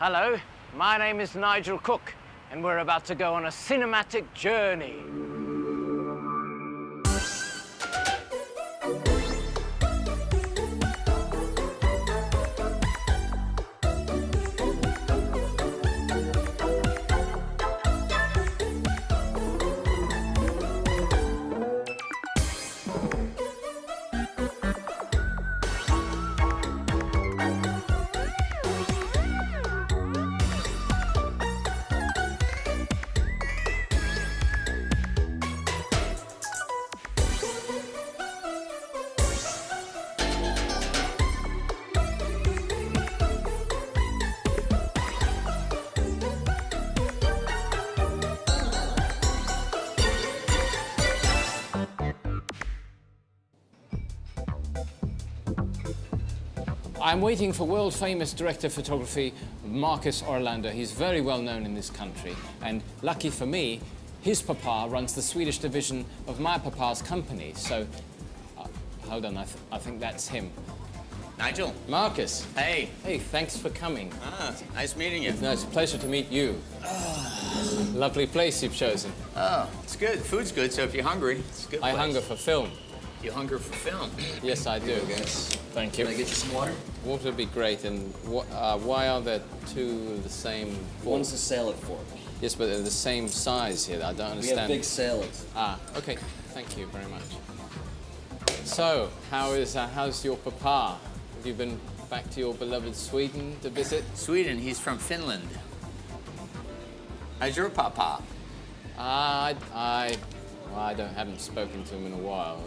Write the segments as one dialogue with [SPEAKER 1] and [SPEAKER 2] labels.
[SPEAKER 1] Hello, my name is Nigel Cook, and we're about to go on a cinematic journey.
[SPEAKER 2] I'm waiting for world-famous director of photography, Marcus Orlando. He's very well known in this country, and lucky for me, his papa runs the Swedish division of my papa's company. So, hold on, I think that's him.
[SPEAKER 3] Nigel.
[SPEAKER 2] Marcus.
[SPEAKER 3] Hey.
[SPEAKER 2] Hey, thanks for coming.
[SPEAKER 3] Nice meeting you.
[SPEAKER 2] No, it's a pleasure to meet you. Lovely place you've chosen.
[SPEAKER 3] Oh, it's good. Food's good, so if you're hungry, it's a good place.
[SPEAKER 2] I hunger for film.
[SPEAKER 3] You hunger for film?
[SPEAKER 2] Yes, I do.
[SPEAKER 3] Yes.
[SPEAKER 2] Thank you.
[SPEAKER 3] Can I get you some water?
[SPEAKER 2] Water would be great. And why are there two of the same fork?
[SPEAKER 4] One's a salad fork.
[SPEAKER 2] Yes, but they're the same size here. I don't understand.
[SPEAKER 4] We have big salads.
[SPEAKER 2] Okay. Thank you very much. So, how's your papa? Have you been back to your beloved Sweden to visit?
[SPEAKER 3] Sweden, he's from Finland. How's your papa?
[SPEAKER 2] I haven't spoken to him in a while.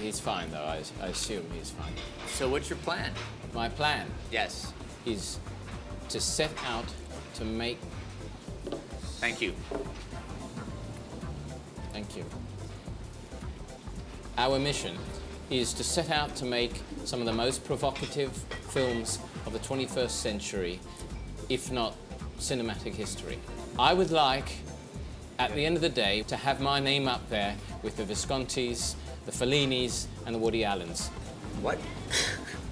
[SPEAKER 2] He's fine, though. I assume he's fine.
[SPEAKER 3] So what's your plan?
[SPEAKER 2] My plan
[SPEAKER 3] Yes.
[SPEAKER 2] is to set out to make...
[SPEAKER 3] Thank you.
[SPEAKER 2] Thank you. Our mission is to set out to make some of the most provocative films of the 21st century, if not cinematic history. I would like, at the end of the day, to have my name up there with the Viscontis, the Fellinis, and the Woody Allens.
[SPEAKER 3] What?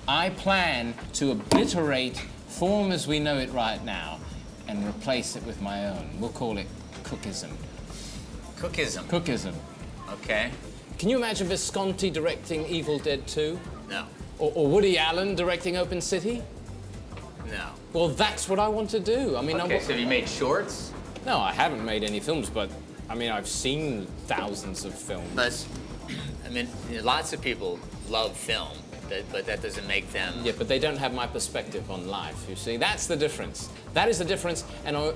[SPEAKER 2] I plan to obliterate form as we know it right now and replace it with my own. We'll call it Cookism.
[SPEAKER 3] Cookism.
[SPEAKER 2] Cookism.
[SPEAKER 3] Okay.
[SPEAKER 2] Can you imagine Visconti directing Evil Dead 2?
[SPEAKER 3] No.
[SPEAKER 2] Or Woody Allen directing Open City?
[SPEAKER 3] No.
[SPEAKER 2] Well, that's what I want to do. I mean,
[SPEAKER 3] Okay, so have you made shorts?
[SPEAKER 2] No, I haven't made any films, but I mean, I've seen thousands of films.
[SPEAKER 3] But, I mean, lots of people love film, but that doesn't make them...
[SPEAKER 2] Yeah, but they don't have my perspective on life, you see. That's the difference. That is the difference, and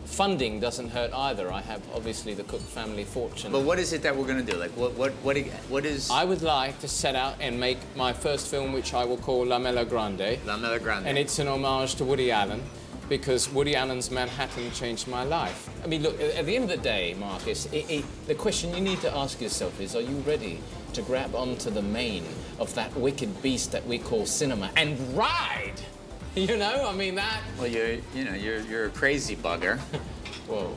[SPEAKER 2] funding doesn't hurt either. I have, obviously, the Cook family fortune.
[SPEAKER 3] But what is it that we're going to do? Like, what is...
[SPEAKER 2] I would like to set out and make my first film, which I will call La Mela Grande.
[SPEAKER 3] La Mela Grande.
[SPEAKER 2] And it's an homage to Woody Allen, because Woody Allen's Manhattan changed my life. I mean, look, at the end of the day, Marcus, the question you need to ask yourself is, are you ready to grab onto the mane of that wicked beast that we call cinema and ride? You know, I mean that...
[SPEAKER 3] Well, you're a crazy bugger.
[SPEAKER 2] Whoa.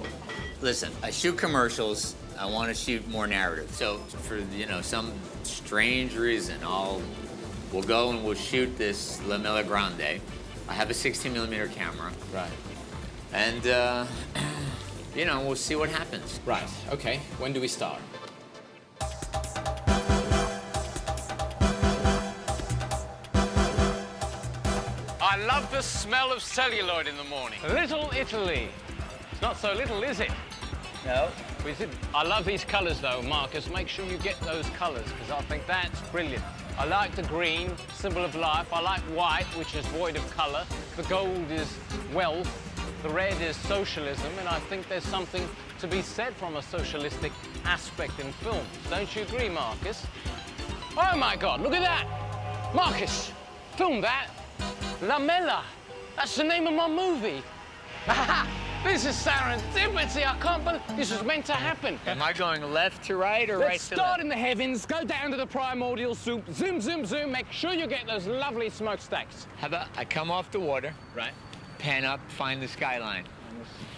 [SPEAKER 3] Listen, I shoot commercials. I want to shoot more narrative. So for, some strange reason, we'll go and we'll shoot this La Mela Grande. I have a 16mm camera.
[SPEAKER 2] Right.
[SPEAKER 3] And, we'll see what happens.
[SPEAKER 2] Right, okay. When do we start?
[SPEAKER 1] I love the smell of celluloid in the morning. Little Italy. It's not so little, is it?
[SPEAKER 3] No.
[SPEAKER 1] I love these colours, though, Marcus. Make sure you get those colours, because I think that's brilliant. I like the green, symbol of life. I like white, which is void of colour. The gold is wealth. The red is socialism, and I think there's something to be said from a socialistic aspect in film. Don't you agree, Marcus? Oh, my God, look at that! Marcus, film that. La Mela. That's the name of my movie. This is serendipity. I can't believe this was meant to happen.
[SPEAKER 3] Am I going left to right or right
[SPEAKER 1] Let's
[SPEAKER 3] to
[SPEAKER 1] start
[SPEAKER 3] left?
[SPEAKER 1] in the heavens, go down to the primordial soup, zoom, zoom, zoom. Make sure you get those lovely smokestacks.
[SPEAKER 3] How about I come off the water,
[SPEAKER 1] Right.
[SPEAKER 3] pan up, find the skyline.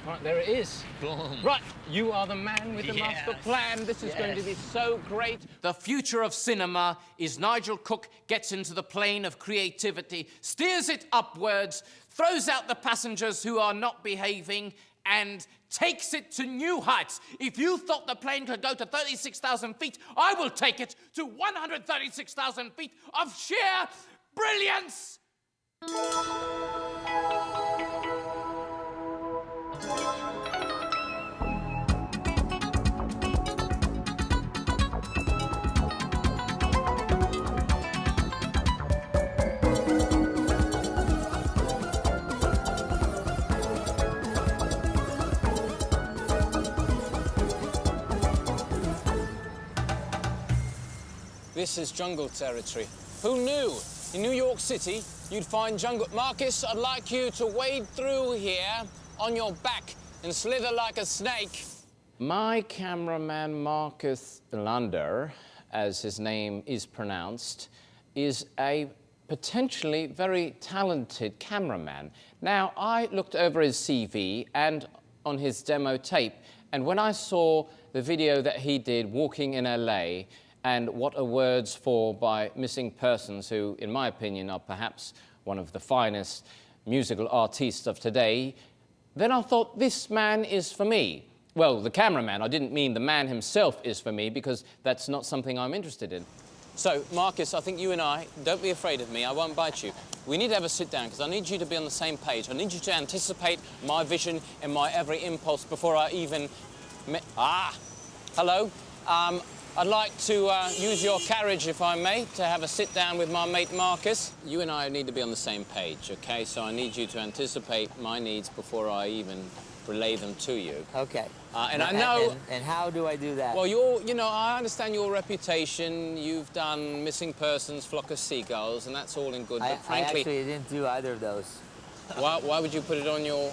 [SPEAKER 1] Right, there it is.
[SPEAKER 3] Boom.
[SPEAKER 1] Right, you are the man with the master
[SPEAKER 3] Yes.
[SPEAKER 1] plan. This is going to be so great.
[SPEAKER 2] The future of cinema is Nigel Cook gets into the plane of creativity, steers it upwards, throws out the passengers who are not behaving, and takes it to new heights. If you thought the plane could go to 36,000 feet, I will take it to 136,000 feet of sheer brilliance!
[SPEAKER 1] This is jungle territory. Who knew? In New York City, you'd find jungle. Marcus, I'd like you to wade through here on your back and slither like a snake.
[SPEAKER 2] My cameraman, Marcus Lander, as his name is pronounced, is a potentially very talented cameraman. Now, I looked over his CV and on his demo tape, and when I saw the video that he did walking in LA, and What Are Words For by Missing Persons, who, in my opinion, are perhaps one of the finest musical artists of today, then I thought, this man is for me. Well, the cameraman, I didn't mean the man himself is for me, because that's not something I'm interested in. So, Marcus, I think you and I, don't be afraid of me, I won't bite you. We need to have a sit down, because I need you to be on the same page. I need you to anticipate my vision and my every impulse before I even... Hello. I'd like to use your carriage, if I may, to have a sit down with my mate Marcus. You and I need to be on the same page, okay? So I need you to anticipate my needs before I even relay them to you.
[SPEAKER 4] Okay.
[SPEAKER 2] And I know...
[SPEAKER 4] And how do I do that?
[SPEAKER 2] Well, I understand your reputation. You've done Missing Persons, Flock of Seagulls, and that's all in good, but frankly...
[SPEAKER 4] I actually didn't do either of those.
[SPEAKER 2] Why would you put it on your...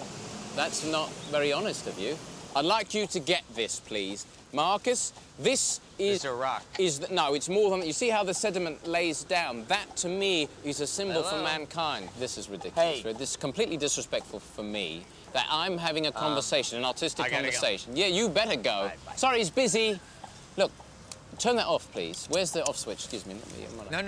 [SPEAKER 2] That's not very honest of you. I'd like you to get this, please. Marcus, this is...
[SPEAKER 3] It's a rock.
[SPEAKER 2] No, it's more than... You see how the sediment lays down? That, to me, is a symbol for
[SPEAKER 3] Hello.
[SPEAKER 2] mankind. This is ridiculous.
[SPEAKER 4] Hey.
[SPEAKER 2] This is completely disrespectful for me, that I'm having a conversation, an artistic
[SPEAKER 3] I gotta
[SPEAKER 2] conversation. Yeah, you better go.
[SPEAKER 3] Bye.
[SPEAKER 2] Sorry, he's busy. Look, turn that off, please. Where's the off switch? Excuse me.
[SPEAKER 3] No.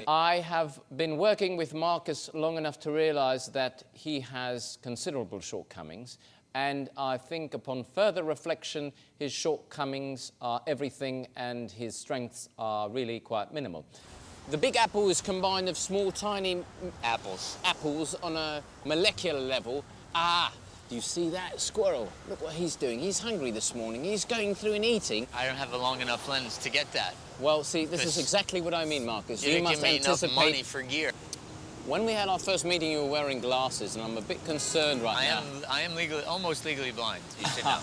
[SPEAKER 2] I have been working with Marcus long enough to realise that he has considerable shortcomings, and I think upon further reflection, his shortcomings are everything and his strengths are really quite minimal. The Big Apple is combined of small, tiny apples on a molecular level. Do you see that squirrel? Look what he's doing. He's hungry this morning. He's going through and eating.
[SPEAKER 3] I don't have a long enough lens to get that.
[SPEAKER 2] Well, see, this is exactly what I mean, Marcus.
[SPEAKER 3] You didn't
[SPEAKER 2] must
[SPEAKER 3] give me enough
[SPEAKER 2] anticipate...
[SPEAKER 3] money for gear.
[SPEAKER 2] When we had our first meeting, you were wearing glasses, and I'm a bit concerned right now.
[SPEAKER 3] I am almost legally blind. You should know.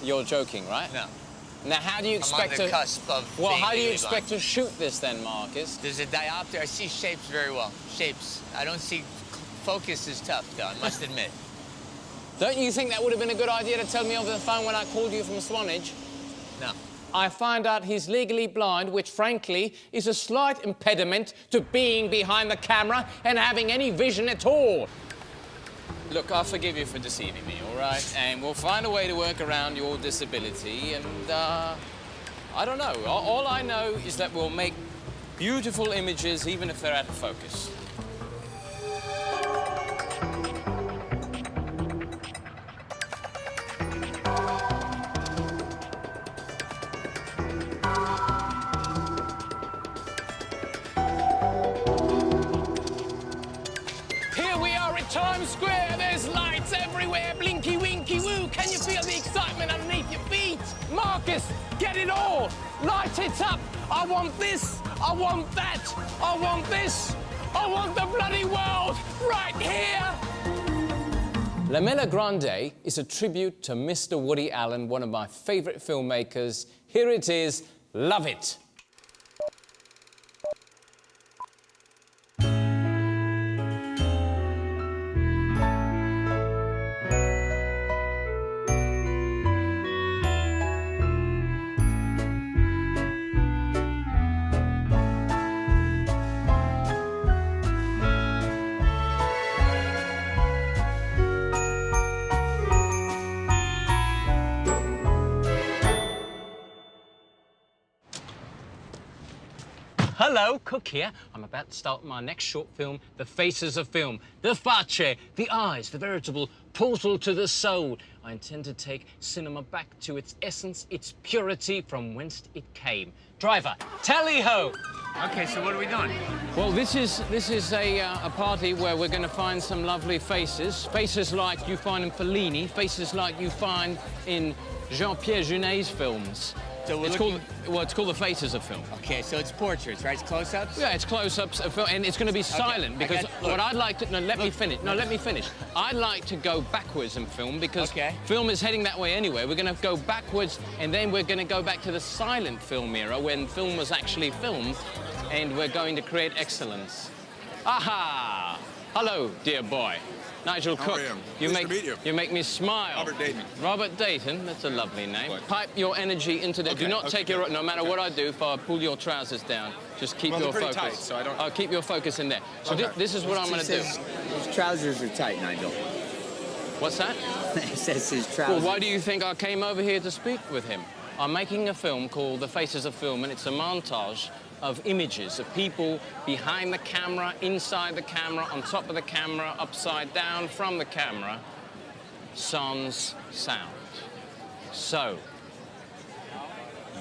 [SPEAKER 2] You're joking, right?
[SPEAKER 3] No.
[SPEAKER 2] Now, how do you expect
[SPEAKER 3] I'm on the cusp of
[SPEAKER 2] Well,
[SPEAKER 3] being
[SPEAKER 2] how do you
[SPEAKER 3] legally
[SPEAKER 2] expect
[SPEAKER 3] blind.
[SPEAKER 2] to shoot this then, Marcus?
[SPEAKER 3] There's a diopter. I see shapes very well. Shapes. I don't see... Focus is tough, though, I must admit.
[SPEAKER 2] Don't you think that would have been a good idea to tell me over the phone when I called you from Swanage?
[SPEAKER 3] No.
[SPEAKER 2] I find out he's legally blind, which, frankly, is a slight impediment to being behind the camera and having any vision at all. Look, I forgive you for deceiving me, all right? And we'll find a way to work around your disability, and, I don't know. All I know is that we'll make beautiful images, even if they're out of focus. Here we are at Times Square. There's lights everywhere. Blinky, winky, woo. Can you feel the excitement underneath your feet? Marcus, get it all. Light it up. I want this. I want that. I want this. I want the bloody world right here. La Mela Grande is a tribute to Mr. Woody Allen, one of my favorite filmmakers. Here it is. Love it.
[SPEAKER 1] Hello, Cook here. I'm about to start my next short film, The Faces of Film. The face, the eyes, the veritable portal to the soul. I intend to take cinema back to its essence, its purity from whence it came. Driver, tally-ho!
[SPEAKER 3] Okay, so what are we doing?
[SPEAKER 1] Well, this is a party where we're going to find some lovely faces. Faces like you find in Fellini, faces like you find in Jean-Pierre Junet's films.
[SPEAKER 3] So
[SPEAKER 1] it's called The Faces of Film.
[SPEAKER 3] Okay, so it's portraits, right? It's close-ups?
[SPEAKER 1] Yeah, it's close-ups, and it's going to be silent because what I'd like to... No, let me finish. No, let me finish. I'd like to go backwards in film because film is heading that way anyway. We're going to go backwards, and then we're going to go back to the silent film era when film was actually filmed, and we're going to create excellence. Aha! Hello, dear boy. Nigel Cook. You make me smile.
[SPEAKER 5] Robert Dayton.
[SPEAKER 1] Robert Dayton, that's a lovely name.
[SPEAKER 5] What?
[SPEAKER 1] Pipe your energy into the... do not take your... No matter what I do, if I pull your trousers down, just keep your focus.
[SPEAKER 5] Tight, so I don't...
[SPEAKER 1] I'll keep your focus in there. So this is what I'm going to do.
[SPEAKER 3] His trousers are tight, Nigel.
[SPEAKER 1] What's that?
[SPEAKER 3] It says his trousers.
[SPEAKER 1] Well, why do you think I came over here to speak with him? I'm making a film called The Faces of Film, and it's a montage of images of people behind the camera, inside the camera, on top of the camera, upside down, from the camera, sans sound. So,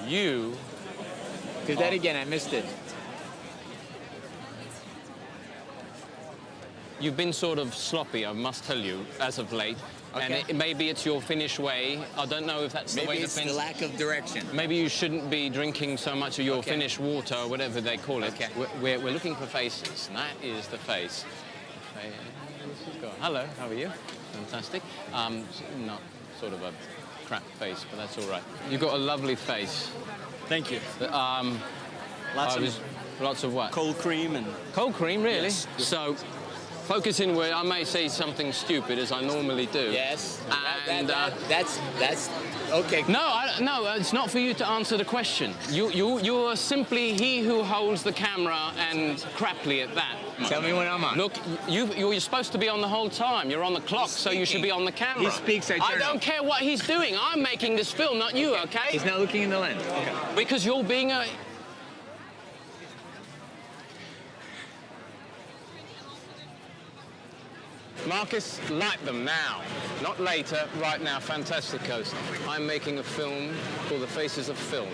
[SPEAKER 1] you...
[SPEAKER 3] Do that again, I missed it.
[SPEAKER 1] You've been sort of sloppy, I must tell you, as of late. And maybe it's your Finnish way. I don't know if that's the way
[SPEAKER 3] Maybe it's the lack of direction.
[SPEAKER 1] Maybe you shouldn't be drinking so much of your Finnish water or whatever they call it. We're looking for faces, and that is the face. Hello, how are you? Fantastic. Not sort of a crap face, but that's all right. You've got a lovely face.
[SPEAKER 6] Thank you.
[SPEAKER 1] Lots of what?
[SPEAKER 6] Cold cream and...
[SPEAKER 1] Cold cream, really?
[SPEAKER 6] Yes.
[SPEAKER 1] So, focus in where I may say something stupid, as I normally do.
[SPEAKER 3] Yes.
[SPEAKER 1] And
[SPEAKER 3] that's okay.
[SPEAKER 1] No, it's not for you to answer the question. You are simply he who holds the camera, and craply at that.
[SPEAKER 3] Tell me when I'm on.
[SPEAKER 1] Look, you're supposed to be on the whole time. You're on the clock, so you should be on the camera.
[SPEAKER 3] He speaks, I turn
[SPEAKER 1] don't
[SPEAKER 3] on.
[SPEAKER 1] care what he's doing. I'm making this film, not you, okay?
[SPEAKER 3] He's not looking in the lens. Okay.
[SPEAKER 1] Because you're being a... Marcus, light them now. Not later, right now, fantasticos. I'm making a film called The Faces of Film.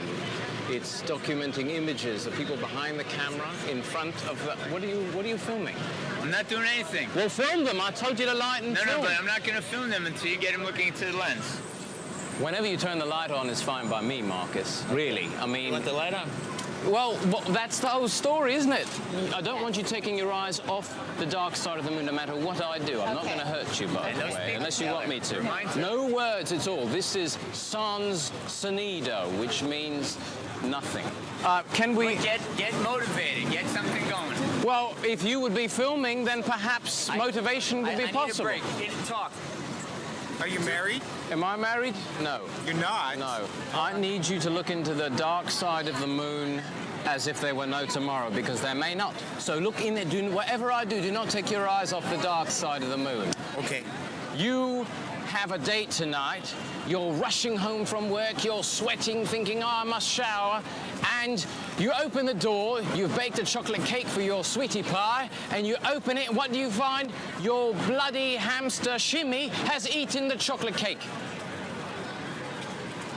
[SPEAKER 1] It's documenting images of people behind the camera, in front of the... What are you filming?
[SPEAKER 3] I'm not doing anything.
[SPEAKER 1] Well, film them. I told you to light and film.
[SPEAKER 3] No, but I'm not going to film them until you get him looking into the lens.
[SPEAKER 1] Whenever you turn the light on is fine by me, Marcus. Really. I mean...
[SPEAKER 3] You want the light on?
[SPEAKER 1] Well, that's the whole story, isn't it? I don't want you taking your eyes off the dark side of the moon no matter what I do. I'm not going to hurt you, by the way, unless you want me to. No words at all. This is sans sonido, which means nothing. Can we...
[SPEAKER 3] Get motivated. Get something going.
[SPEAKER 1] Well, if you would be filming, then perhaps motivation would be possible.
[SPEAKER 3] I need a break. Get to talk.
[SPEAKER 5] Are you married?
[SPEAKER 1] Am I married? No.
[SPEAKER 5] You're not?
[SPEAKER 1] No. I need you to look into the dark side of the moon as if there were no tomorrow, because there may not. So look in there. Whatever I do not take your eyes off the dark side of the moon.
[SPEAKER 5] Okay.
[SPEAKER 1] You have a date tonight. You're rushing home from work. You're sweating, thinking, I must shower. And you open the door. You've baked a chocolate cake for your sweetie pie. And you open it. What do you find? Your bloody hamster Shimmy has eaten the chocolate cake.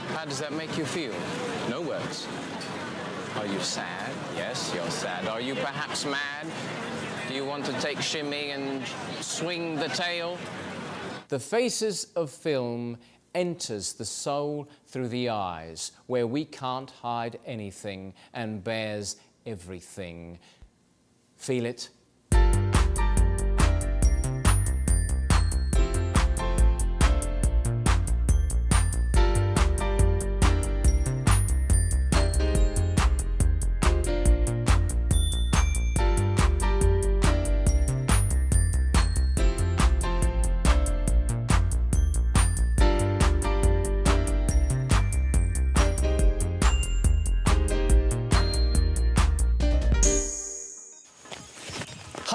[SPEAKER 1] How does that make you feel? No words. Are you sad? Yes, you're sad. Are you perhaps mad? Do you want to take Shimmy and swing the tail? The Faces of Film enters the soul through the eyes, where we can't hide anything and bears everything. Feel it?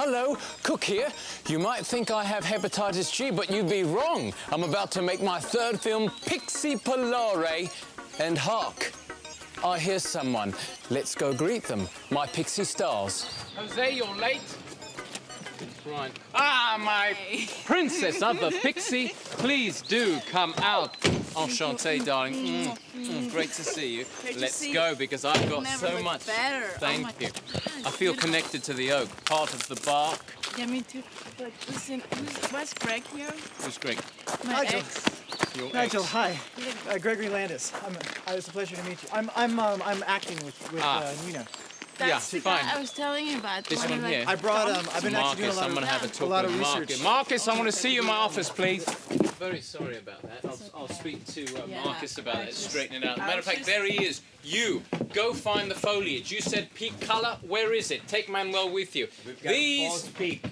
[SPEAKER 1] Hello, Cook here. You might think I have hepatitis G, but you'd be wrong. I'm about to make my third film, Pixie Polare, and hark, I hear someone. Let's go greet them. My pixie stars. Jose, you're late. Right. Ah, my princess of the pixie. Please do come out. Enchanté, darling. Great to see you. Let's go, because I've got so much.
[SPEAKER 6] Better.
[SPEAKER 1] Thank
[SPEAKER 6] Oh
[SPEAKER 1] you.
[SPEAKER 6] God.
[SPEAKER 1] I feel connected to the oak, part of the bark.
[SPEAKER 6] Yeah, me too. But listen, what's Greg here?
[SPEAKER 1] Who's Greg?
[SPEAKER 6] My
[SPEAKER 7] Nigel.
[SPEAKER 6] ex.
[SPEAKER 1] Your
[SPEAKER 7] Nigel,
[SPEAKER 1] ex.
[SPEAKER 7] hi. Gregory Landis. It's a pleasure to meet you. I'm acting with Nina.
[SPEAKER 6] That's the guy
[SPEAKER 1] fine.
[SPEAKER 6] I was telling you about.
[SPEAKER 1] This
[SPEAKER 6] the
[SPEAKER 1] one
[SPEAKER 6] like,
[SPEAKER 1] here.
[SPEAKER 7] I brought I've been actually doing
[SPEAKER 1] Marcus, I'm going to have a
[SPEAKER 7] a
[SPEAKER 1] talk
[SPEAKER 7] lot
[SPEAKER 1] with
[SPEAKER 7] of
[SPEAKER 1] Marcus.
[SPEAKER 7] research.
[SPEAKER 1] Marcus, I want to see you in my office, please. Very sorry about that. I'll speak to
[SPEAKER 6] Yeah,
[SPEAKER 1] Marcus about
[SPEAKER 6] I
[SPEAKER 1] it,
[SPEAKER 6] just-
[SPEAKER 1] straighten it out.
[SPEAKER 6] I
[SPEAKER 1] Matter of
[SPEAKER 6] was
[SPEAKER 1] fact,
[SPEAKER 6] just-
[SPEAKER 1] there he is. You, go find the foliage. You said peak colour. Where is it? Take Manuel with you. These...
[SPEAKER 3] Peak.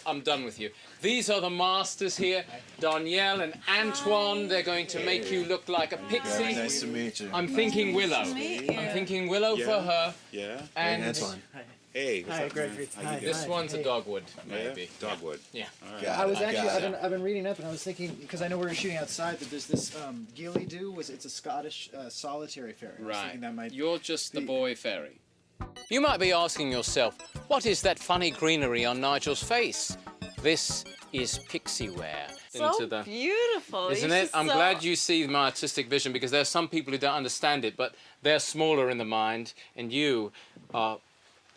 [SPEAKER 1] I'm done with you. These are the masters here, Danielle and Antoine. They're going to make you look like a pixie.
[SPEAKER 8] Very nice to meet you.
[SPEAKER 1] I'm thinking Willow.
[SPEAKER 6] meet you.
[SPEAKER 1] I'm thinking Willow for her.
[SPEAKER 8] Yeah.
[SPEAKER 1] And
[SPEAKER 8] Antoine. Hey, what's
[SPEAKER 7] Hi,
[SPEAKER 8] up,
[SPEAKER 7] Gregory.
[SPEAKER 8] man? How you
[SPEAKER 7] Hi.
[SPEAKER 8] doing?
[SPEAKER 1] this one's a dogwood, maybe.
[SPEAKER 8] Yeah? Dogwood.
[SPEAKER 1] Yeah.
[SPEAKER 8] All right.
[SPEAKER 7] I was actually
[SPEAKER 8] Got it.
[SPEAKER 7] I've been reading up and I was thinking because I know we were shooting outside that there's this Gilly Doo it's a Scottish solitary fairy. I was
[SPEAKER 1] Right.
[SPEAKER 7] thinking that might
[SPEAKER 1] You're just the
[SPEAKER 7] be-
[SPEAKER 1] boy fairy. You might be asking yourself, what is that funny greenery on Nigel's face? This is pixie wear.
[SPEAKER 6] So beautiful.
[SPEAKER 1] Isn't it? I'm glad you see my artistic vision, because there are some people who don't understand it, but they're smaller in the mind, and you are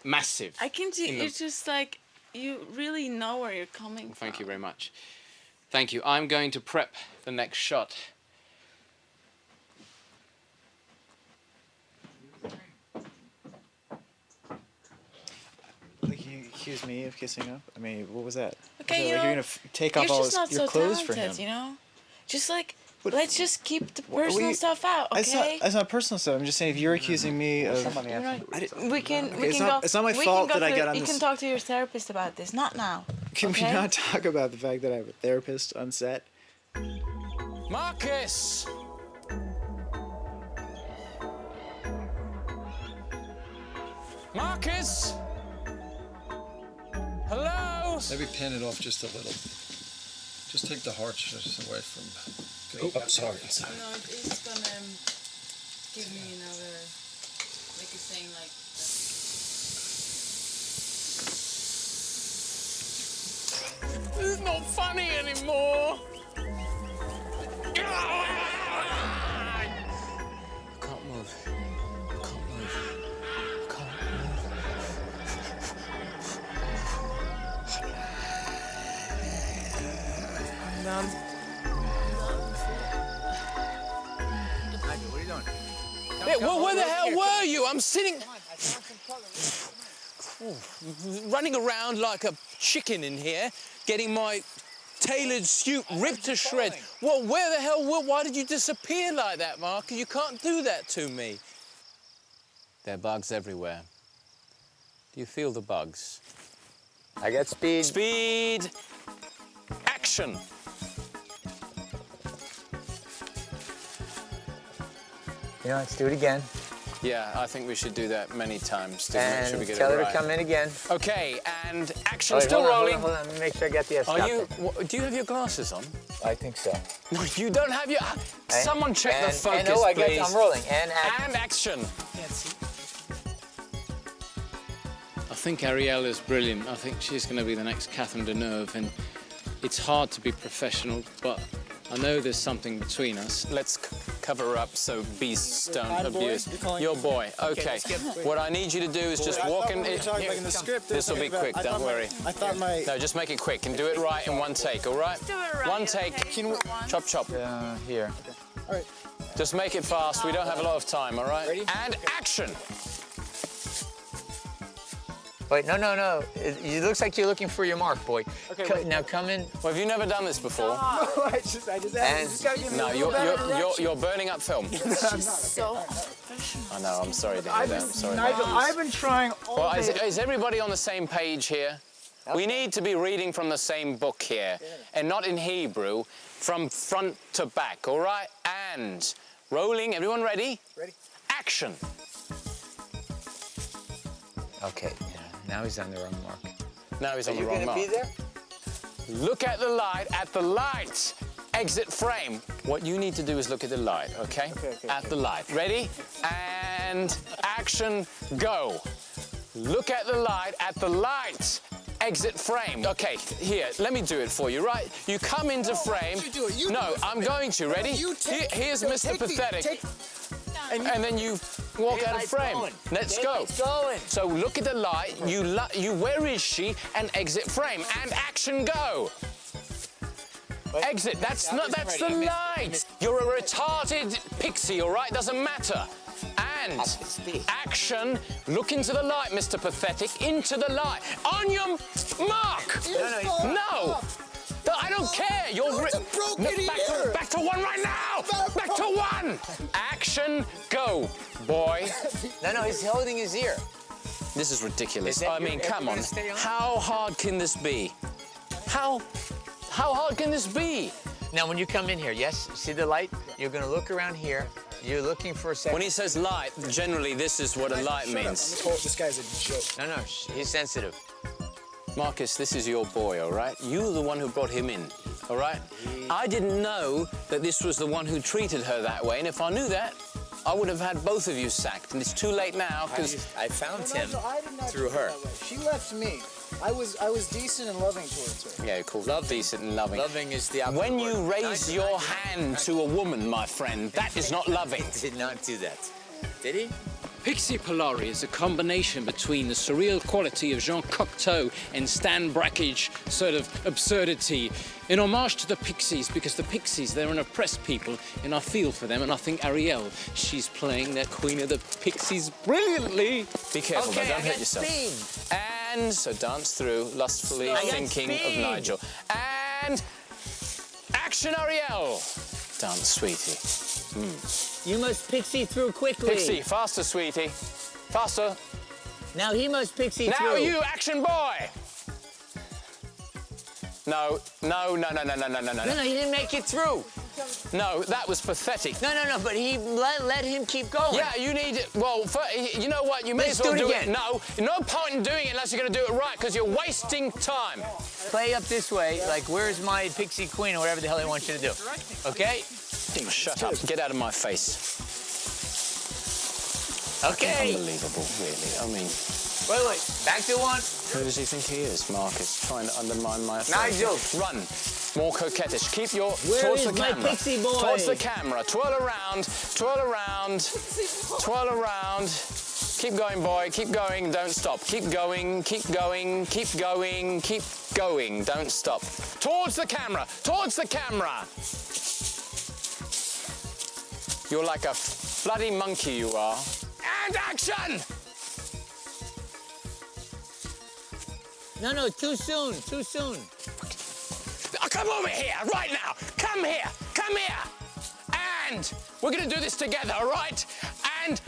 [SPEAKER 1] massive.
[SPEAKER 6] I can see.
[SPEAKER 1] in the-
[SPEAKER 6] It's just like you really know where you're coming from.
[SPEAKER 1] Thank you very much. Thank you. I'm going to prep the next shot.
[SPEAKER 7] Like you accused me of kissing up. I mean, what was that?
[SPEAKER 6] Okay,
[SPEAKER 7] Was
[SPEAKER 6] you
[SPEAKER 7] it like
[SPEAKER 6] know,
[SPEAKER 7] you're gonna take
[SPEAKER 6] You're
[SPEAKER 7] off all
[SPEAKER 6] just not
[SPEAKER 7] your
[SPEAKER 6] so
[SPEAKER 7] clothes for
[SPEAKER 6] talented,
[SPEAKER 7] him.
[SPEAKER 6] you know. Just like
[SPEAKER 7] But-
[SPEAKER 6] let's just keep the
[SPEAKER 7] What are
[SPEAKER 6] personal
[SPEAKER 7] we-
[SPEAKER 6] stuff out, okay?
[SPEAKER 7] That's not personal stuff. I'm just saying if you're accusing me of.
[SPEAKER 6] You're not-
[SPEAKER 7] I didn't-
[SPEAKER 6] we can
[SPEAKER 7] it's
[SPEAKER 6] go.
[SPEAKER 7] not- it's not my
[SPEAKER 6] we can
[SPEAKER 7] fault
[SPEAKER 6] go
[SPEAKER 7] that I
[SPEAKER 6] to-
[SPEAKER 7] got on
[SPEAKER 6] You
[SPEAKER 7] this-
[SPEAKER 6] can talk to your therapist about this. Not now.
[SPEAKER 7] Can
[SPEAKER 6] okay?
[SPEAKER 7] we not talk about the fact that I have a therapist on set?
[SPEAKER 1] Marcus! Marcus! Hello?
[SPEAKER 9] Maybe pin it off just a little. Just take the heart just away from. Oh, sorry.
[SPEAKER 6] No, it's gonna give me another, like you're saying, like.
[SPEAKER 1] This is not funny anymore. I can't move. I can't move. I can't move.
[SPEAKER 7] None.
[SPEAKER 3] Nigel, what are you doing?
[SPEAKER 1] Hey, where the hell were you? I'm sitting... running around like a chicken in here, getting my tailored suit ripped to shreds. Well, where the hell were... Why did you disappear like that, Mark? You can't do that to me. There are bugs everywhere. Do you feel the bugs?
[SPEAKER 3] I got speed.
[SPEAKER 1] Speed! Action!
[SPEAKER 3] You know, let's do it again.
[SPEAKER 1] Yeah, I think we should do that many times to make sure we
[SPEAKER 3] And
[SPEAKER 1] get
[SPEAKER 3] tell
[SPEAKER 1] it
[SPEAKER 3] her
[SPEAKER 1] right.
[SPEAKER 3] to come in again.
[SPEAKER 1] Okay, and action.
[SPEAKER 3] Wait,
[SPEAKER 1] Still
[SPEAKER 3] hold on,
[SPEAKER 1] rolling.
[SPEAKER 3] Hold on, let me make sure I get the
[SPEAKER 1] Are
[SPEAKER 3] stop
[SPEAKER 1] you?
[SPEAKER 3] it.
[SPEAKER 1] Do you have your glasses on?
[SPEAKER 3] I think so.
[SPEAKER 1] No, you don't have your. Someone check the focus,
[SPEAKER 3] and, oh, I
[SPEAKER 1] please.
[SPEAKER 3] guess I'm rolling. And
[SPEAKER 1] And action. I think Arielle is brilliant. I think she's going to be the next Catherine Deneuve, and it's hard to be professional, but I know there's something between us. Let's cover up so beasts don't
[SPEAKER 7] My boy?
[SPEAKER 1] abuse.
[SPEAKER 7] You're calling
[SPEAKER 1] Your
[SPEAKER 7] me?
[SPEAKER 1] boy. Okay.
[SPEAKER 7] let's get- wait.
[SPEAKER 1] What I need you to do is just
[SPEAKER 7] I
[SPEAKER 1] walk
[SPEAKER 7] thought
[SPEAKER 1] in.
[SPEAKER 7] we were talking, like in the script.
[SPEAKER 1] This will be quick. Don't worry.
[SPEAKER 7] I thought my.
[SPEAKER 1] No, just make it quick and do it right in one take. All right?
[SPEAKER 6] Do it right.
[SPEAKER 1] One take.
[SPEAKER 7] Can we-
[SPEAKER 1] Chop, chop.
[SPEAKER 3] here.
[SPEAKER 7] All right.
[SPEAKER 1] Just make it fast. We don't have a lot of time, all right?
[SPEAKER 7] Ready?
[SPEAKER 1] And action.
[SPEAKER 3] Wait, no. It looks like you're looking for your mark, boy.
[SPEAKER 7] Okay,
[SPEAKER 3] Co-
[SPEAKER 7] wait.
[SPEAKER 3] now come in.
[SPEAKER 1] Well, have you never done this before?
[SPEAKER 7] I just
[SPEAKER 3] And-
[SPEAKER 7] asked. You gotta give me
[SPEAKER 1] No,
[SPEAKER 7] a little better direction.
[SPEAKER 1] you're burning up film.
[SPEAKER 6] So
[SPEAKER 1] I know. I'm sorry to hear that. I'm sorry.
[SPEAKER 7] Nigel, I've been trying all
[SPEAKER 1] Well,
[SPEAKER 7] day.
[SPEAKER 1] is everybody on the same page here? We need to be reading from the same book here, and not in Hebrew, from front to back, all right? And rolling. Everyone ready?
[SPEAKER 7] Ready.
[SPEAKER 1] Action.
[SPEAKER 3] Okay, now he's on the wrong mark.
[SPEAKER 1] Now he's on
[SPEAKER 3] Are
[SPEAKER 1] the
[SPEAKER 3] you
[SPEAKER 1] wrong
[SPEAKER 3] gonna
[SPEAKER 1] mark.
[SPEAKER 3] be there?
[SPEAKER 1] Look at the light. At the light. Exit frame.
[SPEAKER 2] What you need to do is look at the light, okay? At the light. Ready? And action, go. Look at the light, exit frame. Okay, here, let me do it for you, right? You come into frame. No, I'm going to, ready? Here's Mr. Pathetic. And then you walk out of frame. Let's go. So look at the light, where is she? And exit frame, and action, go. Exit, that's the light. You're a retarded pixie, all right? Doesn't matter. And action, look into the light, Mr. Pathetic, into the light. On your mark. No. I don't care. You're back to one right now. Back to one. Action, go, boy.
[SPEAKER 3] No, he's holding his ear.
[SPEAKER 2] This is ridiculous. I mean, come on. How hard can this be? How hard can this be?
[SPEAKER 3] Now, when you come in here, yes, you see the light? You're going to look around here. You're looking for a second.
[SPEAKER 2] When he says light, generally this is what a light means.
[SPEAKER 7] This guy's a joke.
[SPEAKER 3] No, he's sensitive.
[SPEAKER 2] Marcus, this is your boy, all right? You're the one who brought him in, all right? I didn't know that this was the one who treated her that way, and if I knew that, I would have had both of you sacked, and it's too late now, because...
[SPEAKER 3] I found him through her.
[SPEAKER 7] She left me. I was decent and loving towards her.
[SPEAKER 2] Yeah, cool. Decent and loving.
[SPEAKER 3] Loving is the opposite
[SPEAKER 2] When you
[SPEAKER 3] word.
[SPEAKER 2] raise your hand to a woman, my friend, that is not loving.
[SPEAKER 3] He did not do that. Did he?
[SPEAKER 2] Pixie Polari is a combination between the surreal quality of Jean Cocteau and Stan Brakhage sort of absurdity, in homage to the Pixies, because the Pixies, they're an oppressed people, and I feel for them, and I think Ariel, she's playing that Queen of the Pixies brilliantly. Be careful,
[SPEAKER 3] okay,
[SPEAKER 2] don't
[SPEAKER 3] I
[SPEAKER 2] hurt
[SPEAKER 3] got
[SPEAKER 2] yourself.
[SPEAKER 3] speed.
[SPEAKER 2] And so dance through, lustfully thinking of Nigel. And action, Ariel. Dance, sweetie.
[SPEAKER 3] You must pixie through quickly.
[SPEAKER 2] Pixie, faster, sweetie. Faster.
[SPEAKER 3] Now he must pixie through.
[SPEAKER 2] Now you, action boy. No,
[SPEAKER 3] he didn't make it through.
[SPEAKER 2] No, that was pathetic.
[SPEAKER 3] No, but he let him keep going.
[SPEAKER 2] Yeah, you need, well, you know what, you may as well do it. No point in doing it unless you're going to do it right, because you're wasting time.
[SPEAKER 3] Play up this way, like, where's my pixie queen, or whatever the hell he wants you to do. Okay?
[SPEAKER 2] Shut up, get out of my face.
[SPEAKER 3] Okay.
[SPEAKER 2] Unbelievable, really, I mean...
[SPEAKER 3] Wait, back to one.
[SPEAKER 2] Who does he think he is, Marcus? Trying to undermine my authority.
[SPEAKER 3] Nigel.
[SPEAKER 2] Run. More coquettish. Keep your...
[SPEAKER 3] Where
[SPEAKER 2] towards
[SPEAKER 3] is
[SPEAKER 2] the
[SPEAKER 3] my
[SPEAKER 2] camera.
[SPEAKER 3] pixie boy?
[SPEAKER 2] Towards the camera. Twirl around. Twirl around. Twirl around. Keep going, boy. Keep going. Don't stop. Keep going. Keep going. Keep going. Keep going. Don't stop. Towards the camera. Towards the camera. You're like a bloody monkey, you are. And action!
[SPEAKER 3] No, too soon, too soon.
[SPEAKER 2] Oh, come over here, right now. Come here. And we're going to do this together, all right? And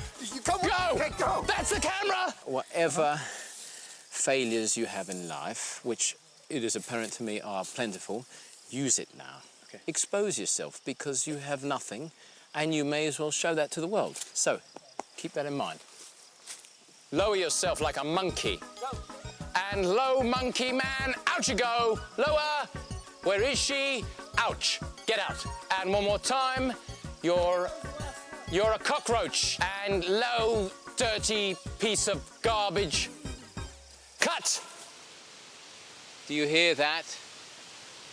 [SPEAKER 2] go. That's the camera. Whatever failures you have in life, which it is apparent to me are plentiful, use it now. Okay. Expose yourself, because you have nothing, and you may as well show that to the world. So, keep that in mind. Lower yourself like a monkey. And low, monkey man, out you go. Lower. Where is she? Ouch. Get out. And one more time. You're a cockroach. And low, dirty piece of garbage. Cut. Do you hear that?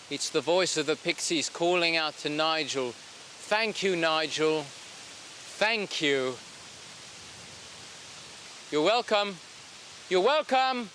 [SPEAKER 2] It's the voice of the Pixies calling out to Nigel. Thank you, Nigel. Thank you. You're welcome. You're welcome.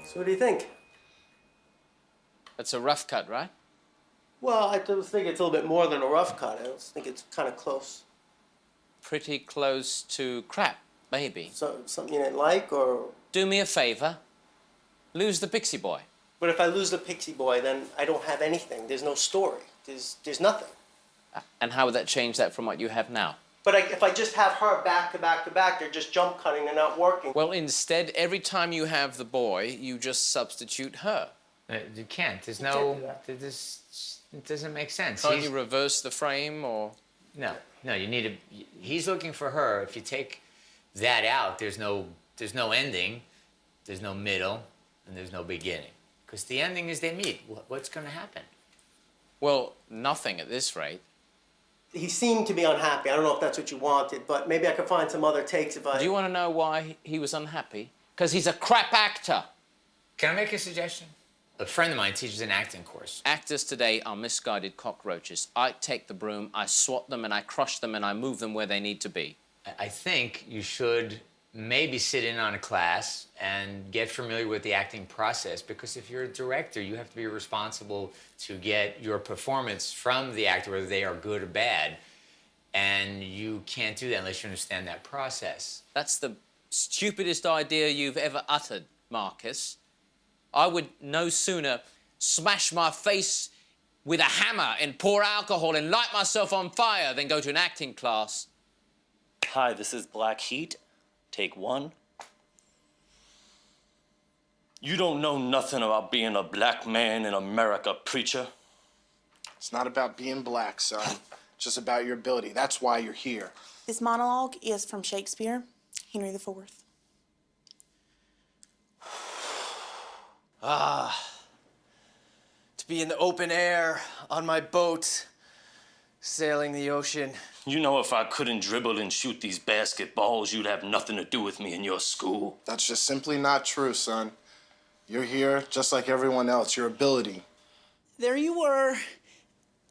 [SPEAKER 10] So what do you think?
[SPEAKER 2] That's a rough cut, right?
[SPEAKER 10] Well, I think it's a little bit more than a rough cut. I think it's kind of close.
[SPEAKER 2] pretty close to crap, maybe.
[SPEAKER 10] So, something you didn't like, or?
[SPEAKER 2] Do me a favor. Lose the Pixie Boy.
[SPEAKER 10] But if I lose the Pixie Boy, then I don't have anything. There's no story. There's nothing.
[SPEAKER 2] And how would that change that from what you have now?
[SPEAKER 10] But if I just have her back to back to back, they're just jump cutting, they're not working.
[SPEAKER 2] Well, instead, every time you have the boy, you just substitute her.
[SPEAKER 3] You can't. There's no. It doesn't make sense.
[SPEAKER 2] Can't you reverse the frame or?
[SPEAKER 3] No. You need to. He's looking for her. If you take that out, there's no ending, there's no middle, and there's no beginning. Because the ending is they meet. What's going to happen?
[SPEAKER 2] Well, nothing at this rate.
[SPEAKER 10] He seemed to be unhappy. I don't know if that's what you wanted, but maybe I could find some other takes if I...
[SPEAKER 2] Do you want to know why he was unhappy? Because he's a crap actor.
[SPEAKER 3] Can I make a suggestion? A friend of mine teaches an acting course.
[SPEAKER 2] Actors today are misguided cockroaches. I take the broom, I swat them, and I crush them, and I move them where they need to be.
[SPEAKER 3] I think you should maybe sit in on a class and get familiar with the acting process, because if you're a director, you have to be responsible to get your performance from the actor, whether they are good or bad, and you can't do that unless you understand that process.
[SPEAKER 2] That's the stupidest idea you've ever uttered, Marcus. I would no sooner smash my face with a hammer and pour alcohol and light myself on fire than go to an acting class.
[SPEAKER 11] Hi, this is Black Heat. Take one. You don't know nothing about being a black man in America, preacher.
[SPEAKER 5] It's not about being black, son. It's just about your ability. That's why you're here.
[SPEAKER 12] This monologue is from Shakespeare, Henry IV.
[SPEAKER 10] To be in the open air, on my boat, sailing the ocean.
[SPEAKER 11] You know if I couldn't dribble and shoot these basketballs, you'd have nothing to do with me in your school.
[SPEAKER 5] That's just simply not true, son. You're here just like everyone else, your ability.
[SPEAKER 12] There you were,